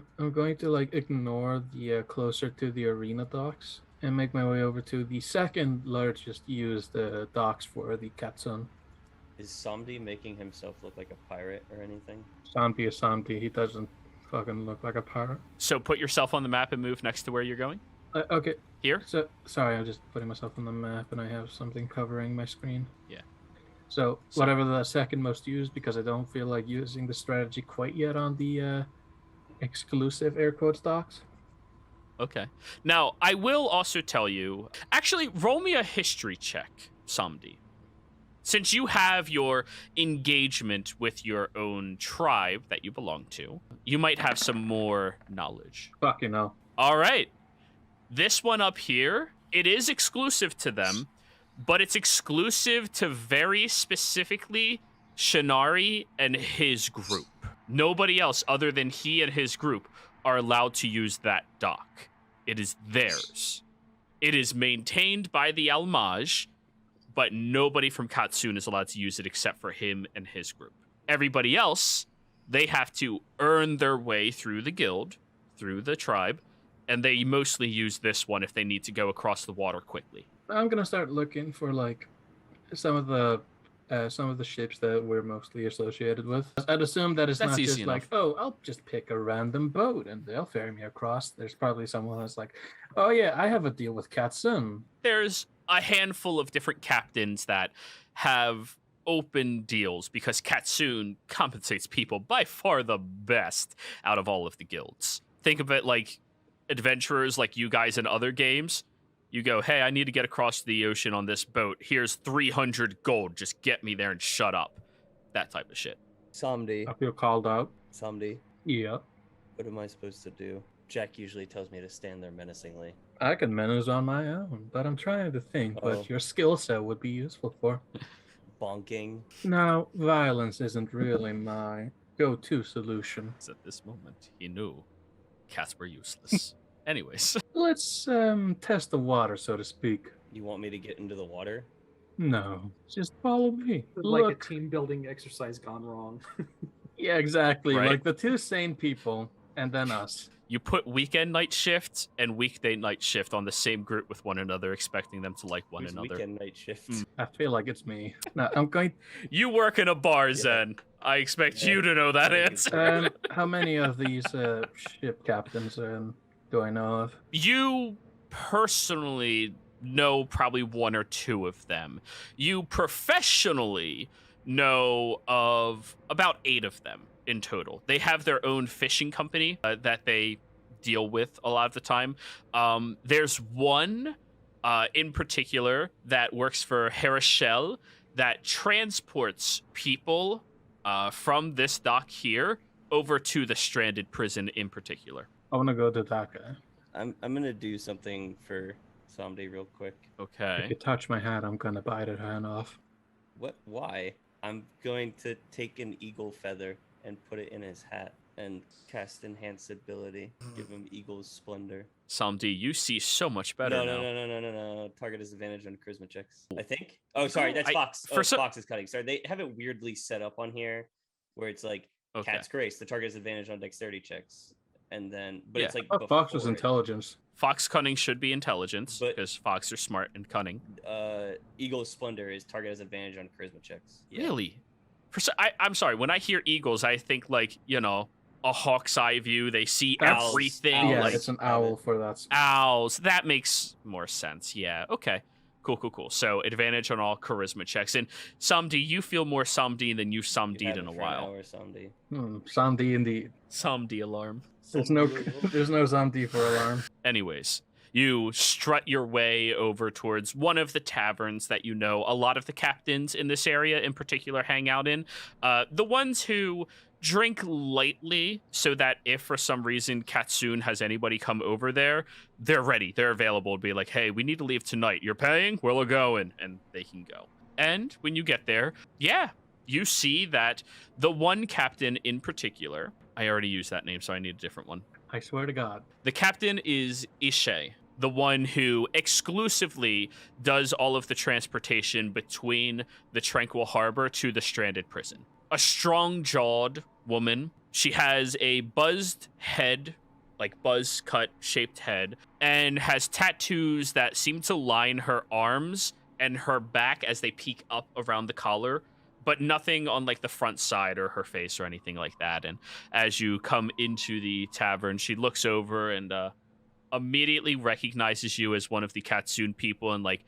like ignore the closer to the arena docks and make my way over to the second largest used docks for the Katsune. Is Samdi making himself look like a pirate or anything? Samdi is Samdi. He doesn't fucking look like a pirate. So put yourself on the map and move next to where you're going. Okay. Here? So sorry, I'm just putting myself on the map and I have something covering my screen. Yeah. So whatever the second most used, because I don't feel like using the strategy quite yet on the exclusive air quotes docks. Okay. Now, I will also tell you, actually, roll me a history check, Samdi. Since you have your engagement with your own tribe that you belong to, you might have some more knowledge. Fucking hell. All right. This one up here, it is exclusive to them, but it's exclusive to very specifically Shinari and his group. Nobody else other than he and his group are allowed to use that dock. It is theirs. It is maintained by the Almaj, but nobody from Katsune is allowed to use it except for him and his group. Everybody else, they have to earn their way through the guild, through the tribe, and they mostly use this one if they need to go across the water quickly. I'm gonna start looking for like some of the ships that we're mostly associated with. I'd assume that it's That's not easy just enough. like, oh, I'll just pick a random boat and they'll ferry me across. There's probably someone that's like, oh yeah, I have a deal with Katsune. There's a handful of different captains that have open deals because Katsune compensates people by far the best out of all of the guilds. Think of it like adventurers like you guys in other games. You go, hey, I need to get across the ocean on this boat. Here's 300 gold. Just get me there and shut up. That type of shit. Samdi. I feel called out. Samdi. Yeah. What am I supposed to do? Jack usually tells me to stand there menacingly. I can manage on my own, but I'm trying to think what your skill set would be useful for. Bonking. Now, violence isn't really my go-to solution. At this moment, he knew cats were useless. Anyways. Let's test the water, so to speak. You want me to get into the water? No, just follow me. like Look. a team building exercise gone wrong. Yeah, exactly. Right? Like the two sane people and then us. You put weekend night shift and weekday night shift on the same group with one another, expecting them to like one Who's another. weekend night shift? I feel like it's me. No, I'm going. You work in a bar, Zen. I expect you to know that Thank you, answer. How many of these ship captains do I know of? You personally know probably one or two of them. You professionally know of about 8 of them in total. They have their own fishing company that they deal with a lot of the time. There's one in particular that works for Herschel that transports people from this dock here over to the stranded prison in particular. I want to go to that guy. I'm gonna do something for Samdi real quick. If Okay. you touch my hat, I'm gonna bite it hand off. What? Why? I'm going to take an eagle feather and put it in his hat. and cast enhanced ability. Give him Eagle's Splendor. Samdi, you see so much better No, now. no. Target disadvantage on charisma checks. I think. Oh, sorry, that's Fox. for Fox is cutting. Sorry, they have it weirdly set up on here, where it's like Okay. Cat's Grace. The target has advantage on dexterity checks, and then Yeah. it's like Fox was before it. intelligence. Fox cunning should be intelligence But- because Fox are smart and cunning. Eagle's Splendor is target has advantage on charisma checks. Yeah. Really? I'm sorry. When I hear eagles, I think like a hawk's eye view. They see Owls. everything. Owls. Yeah, Like it's an owl for that. owls. That makes more sense. Yeah. Okay. Cool. So advantage on all charisma checks. And Samdi, you feel more Samdi than you've You Samdi'd have in it a for an while. hour, Samdi. Sandy indeed. Samdi alarm. There's no Sandy for alarm. Anyways, you strut your way over towards one of the taverns that you know a lot of the captains in this area in particular hang out in. The ones who drink lightly so that if for some reason Katsune has anybody come over there, they're ready. They're available to be like, hey, we need to leave tonight. You're paying? Where we're going. And they can go. And when you get there, yeah, you see that the one captain in particular, I already used that name, so I need a different one. I swear to God. The captain is Ishe, the one who exclusively does all of the transportation between the Tranquil Harbor to the stranded prison. A strong-jawed woman. She has a buzzed head, like buzz cut shaped head, and has tattoos that seem to line her arms and her back as they peek up around the collar, but nothing on like the front side or her face or anything like that. And as you come into the tavern, she looks over and immediately recognizes you as one of the Katsune people and like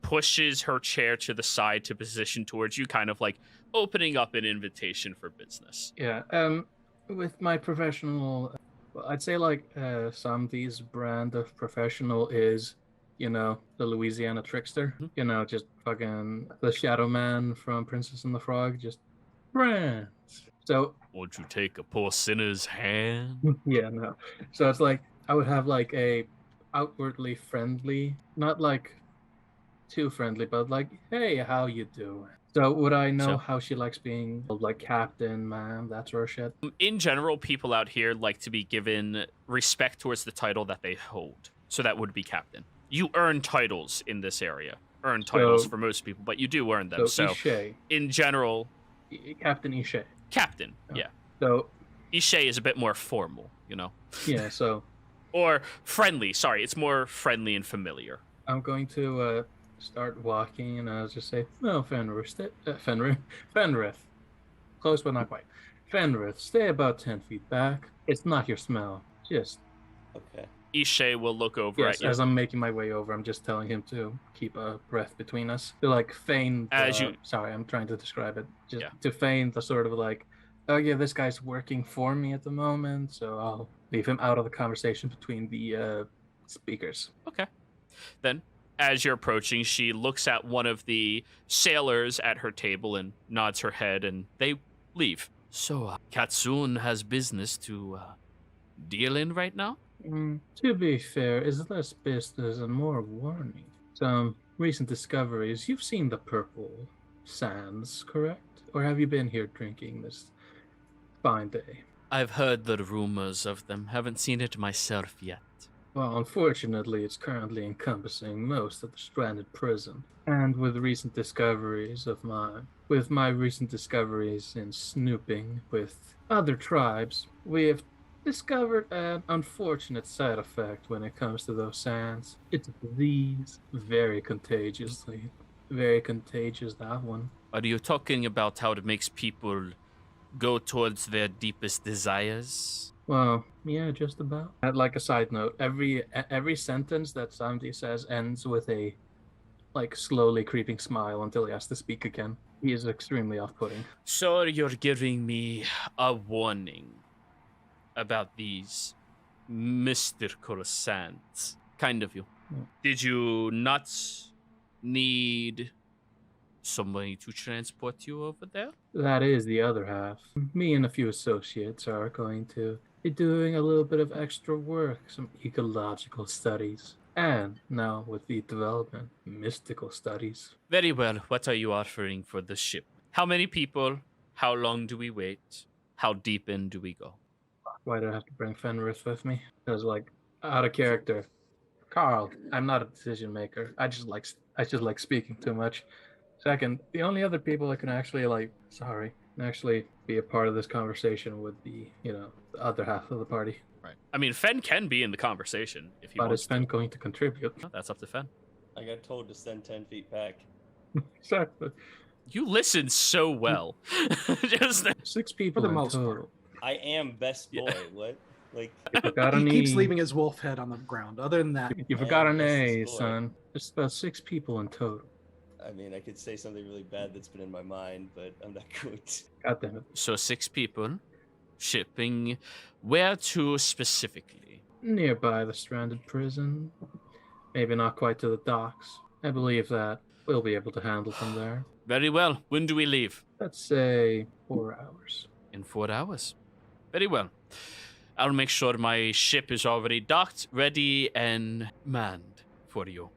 pushes her chair to the side to position towards you, kind of like opening up an invitation for business. Yeah. With my professional, I'd say like Samdi's brand of professional is, the Louisiana trickster. Mhm. Just fucking the Shadow Man from Princess and the Frog. Just brands. So Won't you take a poor sinner's hand? yeah, no. So it's like I would have like a outwardly friendly, not like too friendly, but like, hey, how you doing? So would I know So- how she likes being called, like captain, ma'am, that sort of shit? In general, people out here like to be given respect towards the title that they hold. So that would be captain. You earn titles in this area. Earn titles So- for most people, but you do earn them. So Ishe, in general, Captain Ishe. captain, Oh. yeah. So Ishe is a bit more formal, yeah, so Or friendly, sorry. It's more friendly and familiar. I'm going to start walking, and I'll just say, "No, Fenrith, close but not quite. Fenrith, stay about 10 feet back. It's not your smell. Just Okay. Ishe will look over yes." at you. As I'm making my way over, I'm just telling him to keep a breath between us. To like feign. As you- Sorry, I'm trying to describe it. Just Yeah. to feign the sort of like, oh yeah, this guy's working for me at the moment, so I'll leave him out of the conversation between the speakers. Okay. Then, as you're approaching, she looks at one of the sailors at her table and nods her head, and they leave. So, Katsune has business to deal in right now? To be fair, is less business and more warning. Some recent discoveries. You've seen the purple sands, correct? Or have you been here drinking this fine day? I've heard the rumors of them. Haven't seen it myself yet. Well, unfortunately, it's currently encompassing most of the stranded prison. And with recent discoveries of mine, with my recent discoveries in snooping with other tribes, we have discovered an unfortunate side effect when it comes to those sands. It's a disease, very contagiously. Very contagious, that one. Are you talking about how it makes people go towards their deepest desires? Well, yeah, just about. Like a side note, every sentence that Samdi says ends with a like slowly creeping smile until he has to speak again. He is extremely off-putting. So you're giving me a warning about these mystical sands. Kind of you. Yeah. Did you not need somebody to transport you over there? That is the other half. Me and a few associates are going to be doing a little bit of extra work, some ecological studies. And now with the development, mystical studies. Very well. What are you offering for the ship? How many people? How long do we wait? How deep in do we go? Why do I have to bring Fenris with me? Because, like, out of character. Carl, I'm not a decision maker. I just like speaking too much. Second, the only other people that can actually actually be a part of this conversation would be, the other half of the party. Right. I mean, Fen can be in the conversation if he But wants is Fen going to contribute? No, that's up to Fen. I got told to stand 10 feet back. Exactly. You listen so well. Just 6 people the in most total. part. I am best boy. Yeah. What? Like, You forgot He an keeps E. leaving his wolf head on the ground. Other than that, You forgot an That's A, the score. son. There's about 6 people in total. I mean, I could say something really bad that's been in my mind, but I'm not going to. God damn it. So 6 people. Shipping. Where to specifically? Nearby the stranded prison. Maybe not quite to the docks. I believe that we'll be able to handle from there. Very well. When do we leave? Let's say 4 hours. In 4 hours. Very well. I'll make sure my ship is already docked, ready, and manned for you.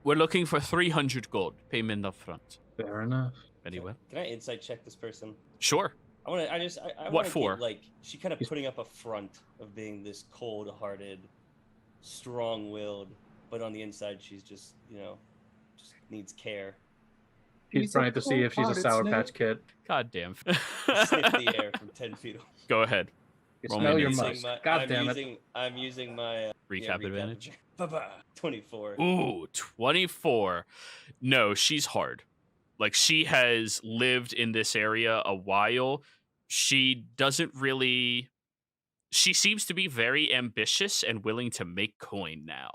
We're looking for 300 gold. Payment up front. Fair enough. Very well. Can I insight check this person? Sure. I want to. I What wanna for? Get, like, she kind of putting up a front of being this cold-hearted, strong-willed, but on the inside she's just, just needs care. He's He's trying a to see if she's a cold-hearted Sour snake. Patch Kid. God damn. Sniff the air from 10 feet away. Go ahead. You Roll smell me your an musk. God damn it. I'm using my Recap advantage. Ba-ba. 24. Ooh, 24. No, she's hard. Like, she has lived in this area a while. She doesn't really... She seems to be very ambitious and willing to make coin now.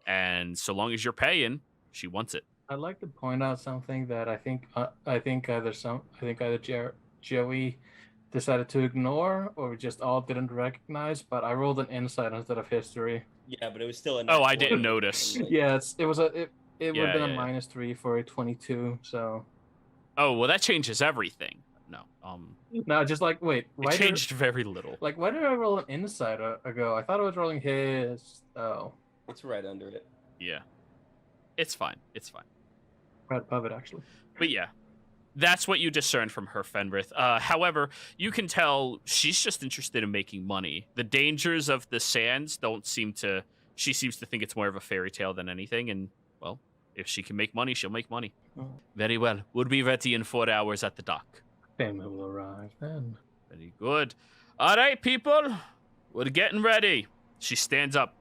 And so long as you're paying, she wants it. I'd like to point out something that I think either Joey decided to ignore or we just all didn't recognize, but I rolled an insight instead of history. Yeah, but it was still a Oh, nat I didn't 20. notice. Like, Yeah, it would have Yeah, been a yeah. -3 for a 22, so Oh, well, that changes everything. No, no, just like wait, it why changed very little. why did I roll an insight ago? I thought I was rolling his. Oh, it's right under it. Yeah. It's fine. It's fine. right above it actually. But yeah, that's what you discern from her, Fenrith. However, you can tell she's just interested in making money. The dangers of the sands don't seem to... She seems to think it's more of a fairy tale than anything. And, well, if she can make money, she'll make money. Oh. Very well. We'll be ready in 4 hours at the dock. Payment will arrive then. Very good. All right, people. We're getting ready. She stands up.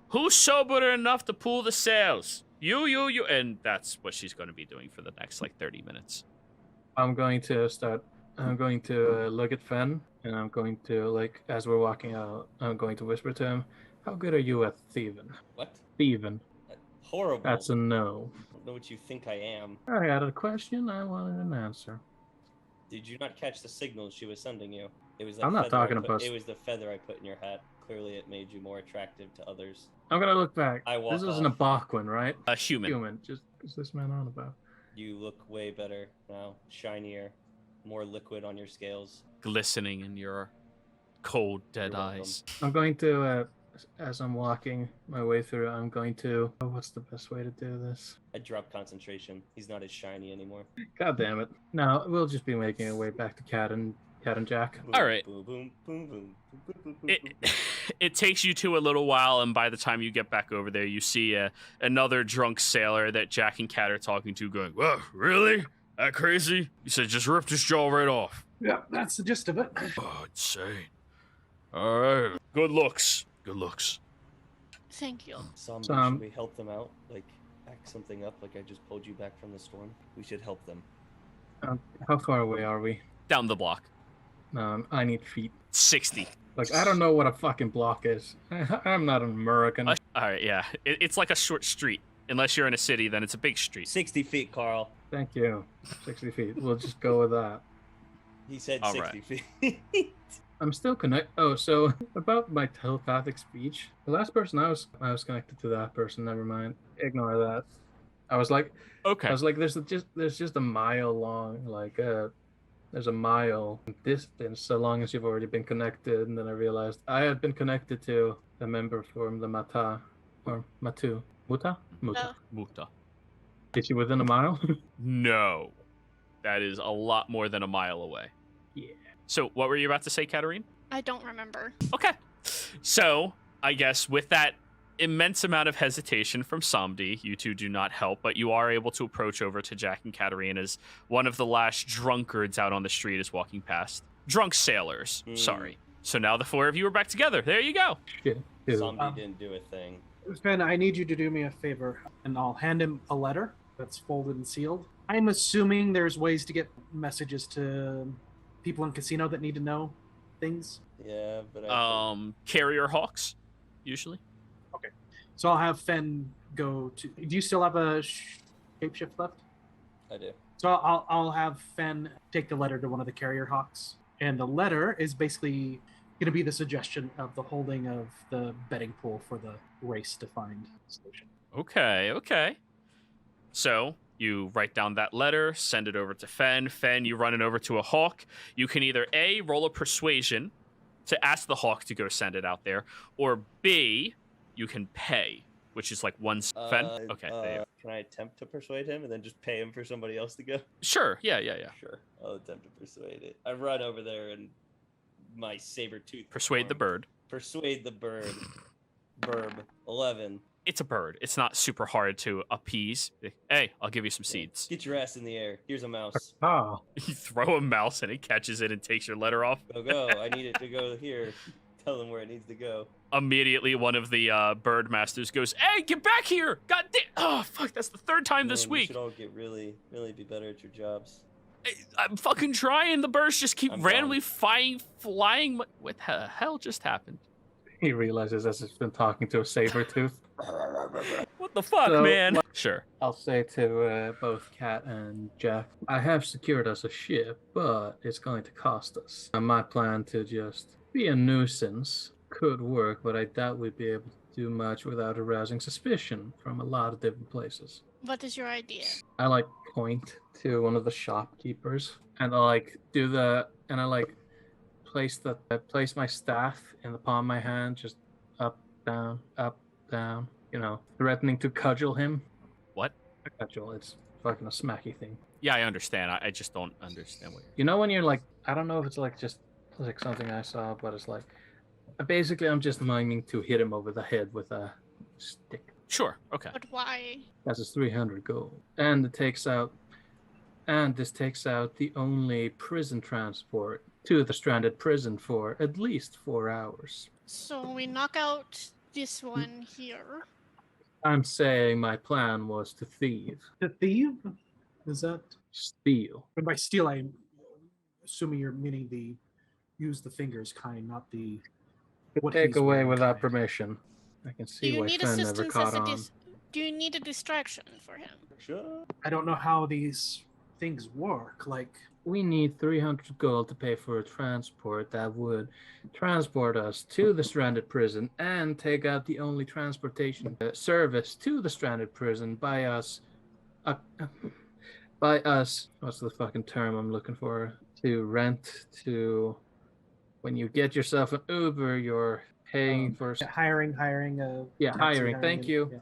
Who's sober enough to pull the sails? You. And that's what she's going to be doing for the next, 30 minutes. I'm going to look at Fen, and I'm going to, as we're walking out, I'm going to whisper to him, how good are you at thieving? What? Thieving. Horrible. That's a no. I don't know what you think I am. I had a question, I wanted an answer. Did you not catch the signal she was sending you? It was. I'm not talking about. about- It was the feather I put in your hat. Clearly, it made you more attractive to others. I'm going to look back. I walk This isn't off. a Bachman, right? A human. Human. Just what's this man on about? You look way better now, shinier, more liquid on your scales. Glistening in your cold, dead You're welcome. eyes. I'm going to, as I'm walking my way through, I'm going to... Oh, what's the best way to do this? I dropped concentration. He's not as shiny anymore. God damn it. No, we'll just be making our way back to Cat and Jack. Boom, All right. Boom, boom, boom, boom, boom, boom, boom, boom, It, it takes you to a little while, and by the time you get back over there, you see another drunk sailor that Jack and Cat are talking to going, "Whoa, really? That crazy?" He said, "Just ripped his jaw right off." yeah, that's the gist of it. Oh, insane. All right. Good looks. Good looks. Thank you. Some, Some- should we help them out? Like, act something up like I just pulled you back from the storm? We should help them. How far away are we? Down the block. I need feet. 60. I don't know what a fucking block is. I'm not an American. All right, yeah. It's like a short street. Unless you're in a city, then it's a big street. 60 feet, Carl. Thank you. 60 feet. We'll just go with that. He said All 60 feet. I'm still connected. Oh, so about my telepathic speech. The last person I was connected to that person. Never mind. Ignore that. I was like, Okay. there's just a mile long, there's a mile distance so long as you've already been connected. And then I realized I had been connected to a member from the Mata or Matu. Muta? Muta. Muta. Is she within a mile? No. That is a lot more than a mile away. Yeah. So, what were you about to say, Katarine? I don't remember. Okay. So, I guess with that immense amount of hesitation from Samdi, you two do not help, but you are able to approach over to Jack and Katarina as one of the last drunkards out on the street is walking past. Drunk sailors, sorry. So now the four of you are back together. There you go. Shit. Ew. Zombie didn't do a thing. Fenn, I need you to do me a favor, and I'll hand him a letter that's folded and sealed. I'm assuming there's ways to get messages to people in casino that need to know things. Yeah, but Carrier hawks, usually. Okay. So I'll have Fenn go to... Do you still have a shapeshift left? I do. So I'll have Fenn take the letter to one of the carrier hawks. And the letter is basically going to be the suggestion of the holding of the betting pool for the race to find station. Okay. So you write down that letter, send it over to Fenn. Fenn, you run it over to a hawk. You can either A, roll a persuasion to ask the hawk to go send it out there, or B, you can pay, which is like one Fenn. Okay. Can I attempt to persuade him and then just pay him for somebody else to go? Sure. Yeah. Sure. I'll attempt to persuade it. I run over there and my saber tooth. Persuade the bird. Persuade the bird. Verb 11. It's a bird. It's not super hard to appease. Hey, I'll give you some seeds. Get your ass in the air. Here's a mouse. Ah. You throw a mouse and it catches it and takes your letter off. Go. I need it to go here. Tell him where it needs to go. Immediately, one of the bird masters goes, "Hey, get back here! God damn! Oh, fuck! That's the third time this week. You should all get really be better at your jobs. I'm fucking trying. The birds just keep randomly flying. What the hell just happened?" He realizes as he's been talking to a saber tooth. What the fuck, man? Sure. I'll say to both Kat and Jack, I have secured us a ship, but it's going to cost us. My plan to just be a nuisance could work, but I doubt we'd be able to do much without arousing suspicion from a lot of different places. What is your idea? I point to one of the shopkeepers, and I place my staff in the palm of my hand, just up, down, threatening to cudgel him. What? A cudgel, it's fucking a smacky thing. Yeah, I understand. I just don't understand what You know when you're like, I don't know if it's just something I saw, but it's like, basically I'm just miming to hit him over the head with a stick. Sure, okay. But why? That's his 300 gold. And this takes out the only prison transport to the stranded prison for at least 4 hours. So we knock out this one here. I'm saying my plan was to thieve. To thieve? Is that... Steal. And by steal, I'm assuming you're meaning the use the fingers kind, not the... Take away without permission. I can see why Fenn never caught on. Do you need a distraction for him? Sure. I don't know how these things work. Like, we need 300 gold to pay for a transport that would transport us to the stranded prison and take out the only transportation service to the stranded prison by us. What's the fucking term I'm looking for? To rent, to when you get yourself an Uber, you're paying for hiring hiring. Thank you. Yeah.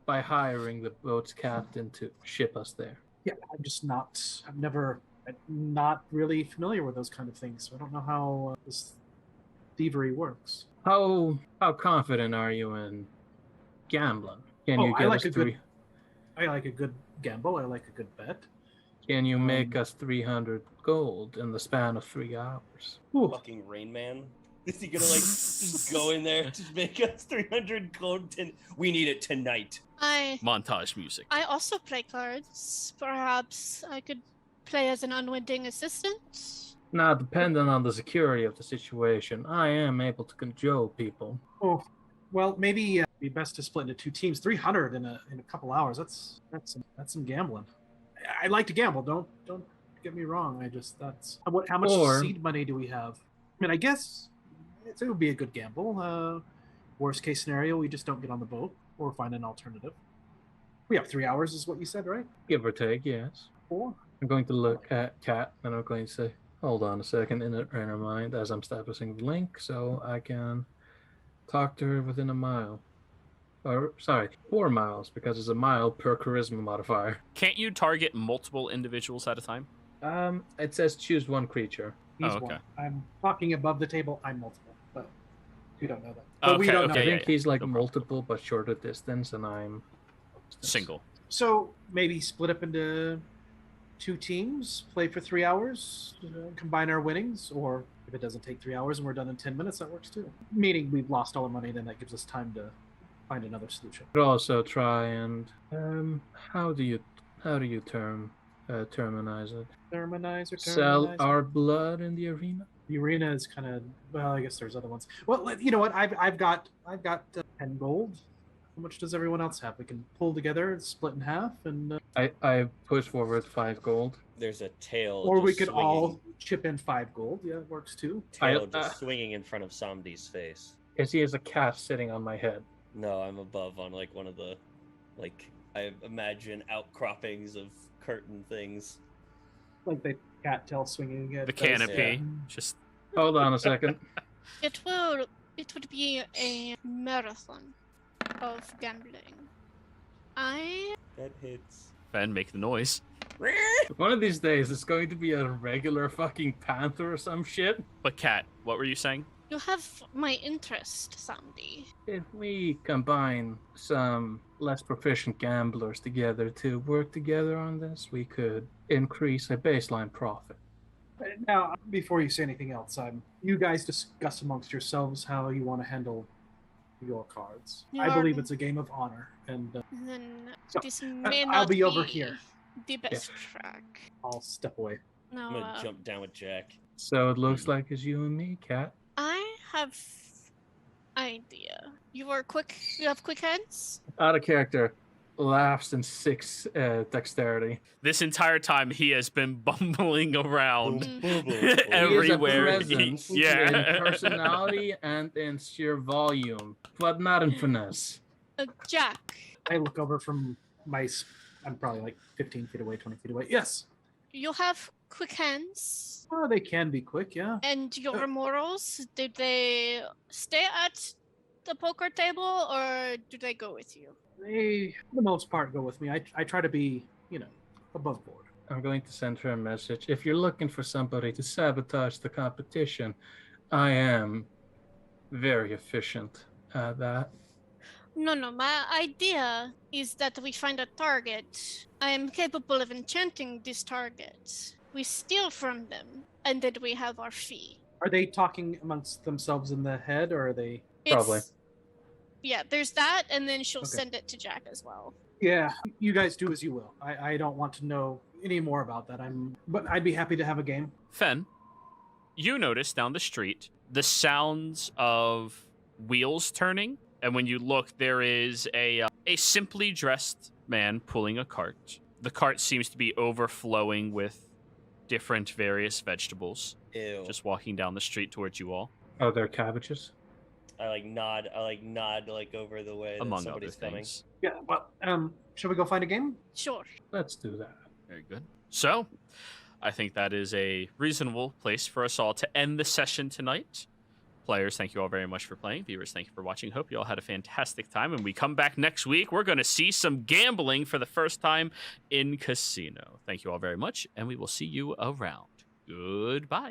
By hiring the boat's captain to ship us there. Yeah, I'm not really familiar with those kind of things, so I don't know how this thievery works. How confident are you in gambling? Can you get us I like a good gamble. I like a good bet. Can you make us 300 gold in the span of 3 hours? Ooh. Fucking Rain Man. Is he gonna just go in there to make us 300 gold? We need it tonight. Montage music. I also play cards. Perhaps I could play as an unwitting assistant. Now, depending on the security of the situation, I am able to cajole people. Oh, well, maybe it'd be best to split into 2 teams. 300 in a couple hours. That's some gambling. I like to gamble. Don't get me wrong. How much seed money do we have? I mean, I guess it would be a good gamble. Worst case scenario, we just don't get on the boat or find an alternative. We have 3 hours, is what you said, right? Give or take, yes. 4. I'm going to look at Kat and I'm going to say, hold on a second in her mind as I'm establishing the link so I can talk to her within a mile. 4 miles, because it's a mile per charisma modifier. Can't you target multiple individuals at a time? It says choose one creature. He's Oh, okay. one. I'm talking above the table. I'm multiple, but you don't know that. But we Okay, don't okay, I know. think he's like No problem. multiple but shorter distance, and I'm Single. So maybe split up into 2 teams, play for 3 hours, combine our winnings, or if it doesn't take 3 hours and we're done in 10 minutes, that works too. Meaning we've lost all our money, then that gives us time to find another solution. could also try and how do you terminize it? Terminize or Sell terminize? our blood in the arena. The arena is kind of, well, I guess there's other ones. Well, you know what? I've got 10 gold. How much does everyone else have? We can pull together, split in half, and I push forward 5 gold. There's a tail. or we just could swinging, all chip in 5 gold. Yeah, it works too. tail I- just swinging in front of Samdi's face. Because he has a cat sitting on my head. No, I'm above on like one of the, like I imagine outcroppings of curtain things. Like the cat tail swinging at The us. canopy. Yeah. Just Hold on a second. It would be a marathon of gambling. That hits. Ben, make the noise. One of these days, it's going to be a regular fucking panther or some shit. But Kat, what were you saying? You have my interest, Sandy. If we combine some less proficient gamblers together to work together on this, we could increase a baseline profit. Now, before you say anything else, you guys discuss amongst yourselves how you want to handle your cards. I Your- believe it's a game of honor, and Then So, this may I'll not be over here. the best track. I'll step away. No, I'm gonna jump down with Jack. So it looks like it's you and me, Cat. I have idea. You are quick. You have quick hands. Out of character, laughs in 6 dexterity. This entire time he has been bumbling around Boom, boom, boom, boom. He is a everywhere. presence Yeah. in personality and in sheer volume, but not in finesse. Jack. I look over from I'm probably like 15 feet away, 20 feet away. Yes. You have quick hands, Oh, they can be quick, yeah. and your morals. Did they stay at the poker table, or do they go with you? They, for the most part, go with me. I try to be, above board. I'm going to send her a message. If you're looking for somebody to sabotage the competition, I am very efficient at that. No, my idea is that we find a target. I am capable of enchanting this target. We steal from them, and then we have our fee. Are they talking amongst themselves in the head, or are they? Probably. Yeah, there's that, and then she'll Okay. send it to Jack as well. Yeah, you guys do as you will. I don't want to know any more about that. But I'd be happy to have a game. Fen, you notice down the street the sounds of wheels turning, and when you look, there is a simply dressed man pulling a cart. The cart seems to be overflowing with different various vegetables, Ew. just walking down the street towards you all, Oh, they're cabbages? I nod like over the way that among other somebody's coming. things. Yeah. Well, shall we go find a game? Sure. Let's do that. Very good. So, I think that is a reasonable place for us all to end the session tonight. Players, thank you all very much for playing. Viewers, thank you for watching. Hope you all had a fantastic time. When we come back next week, we're going to see some gambling for the first time in Casino. Thank you all very much, and we will see you around. Goodbye.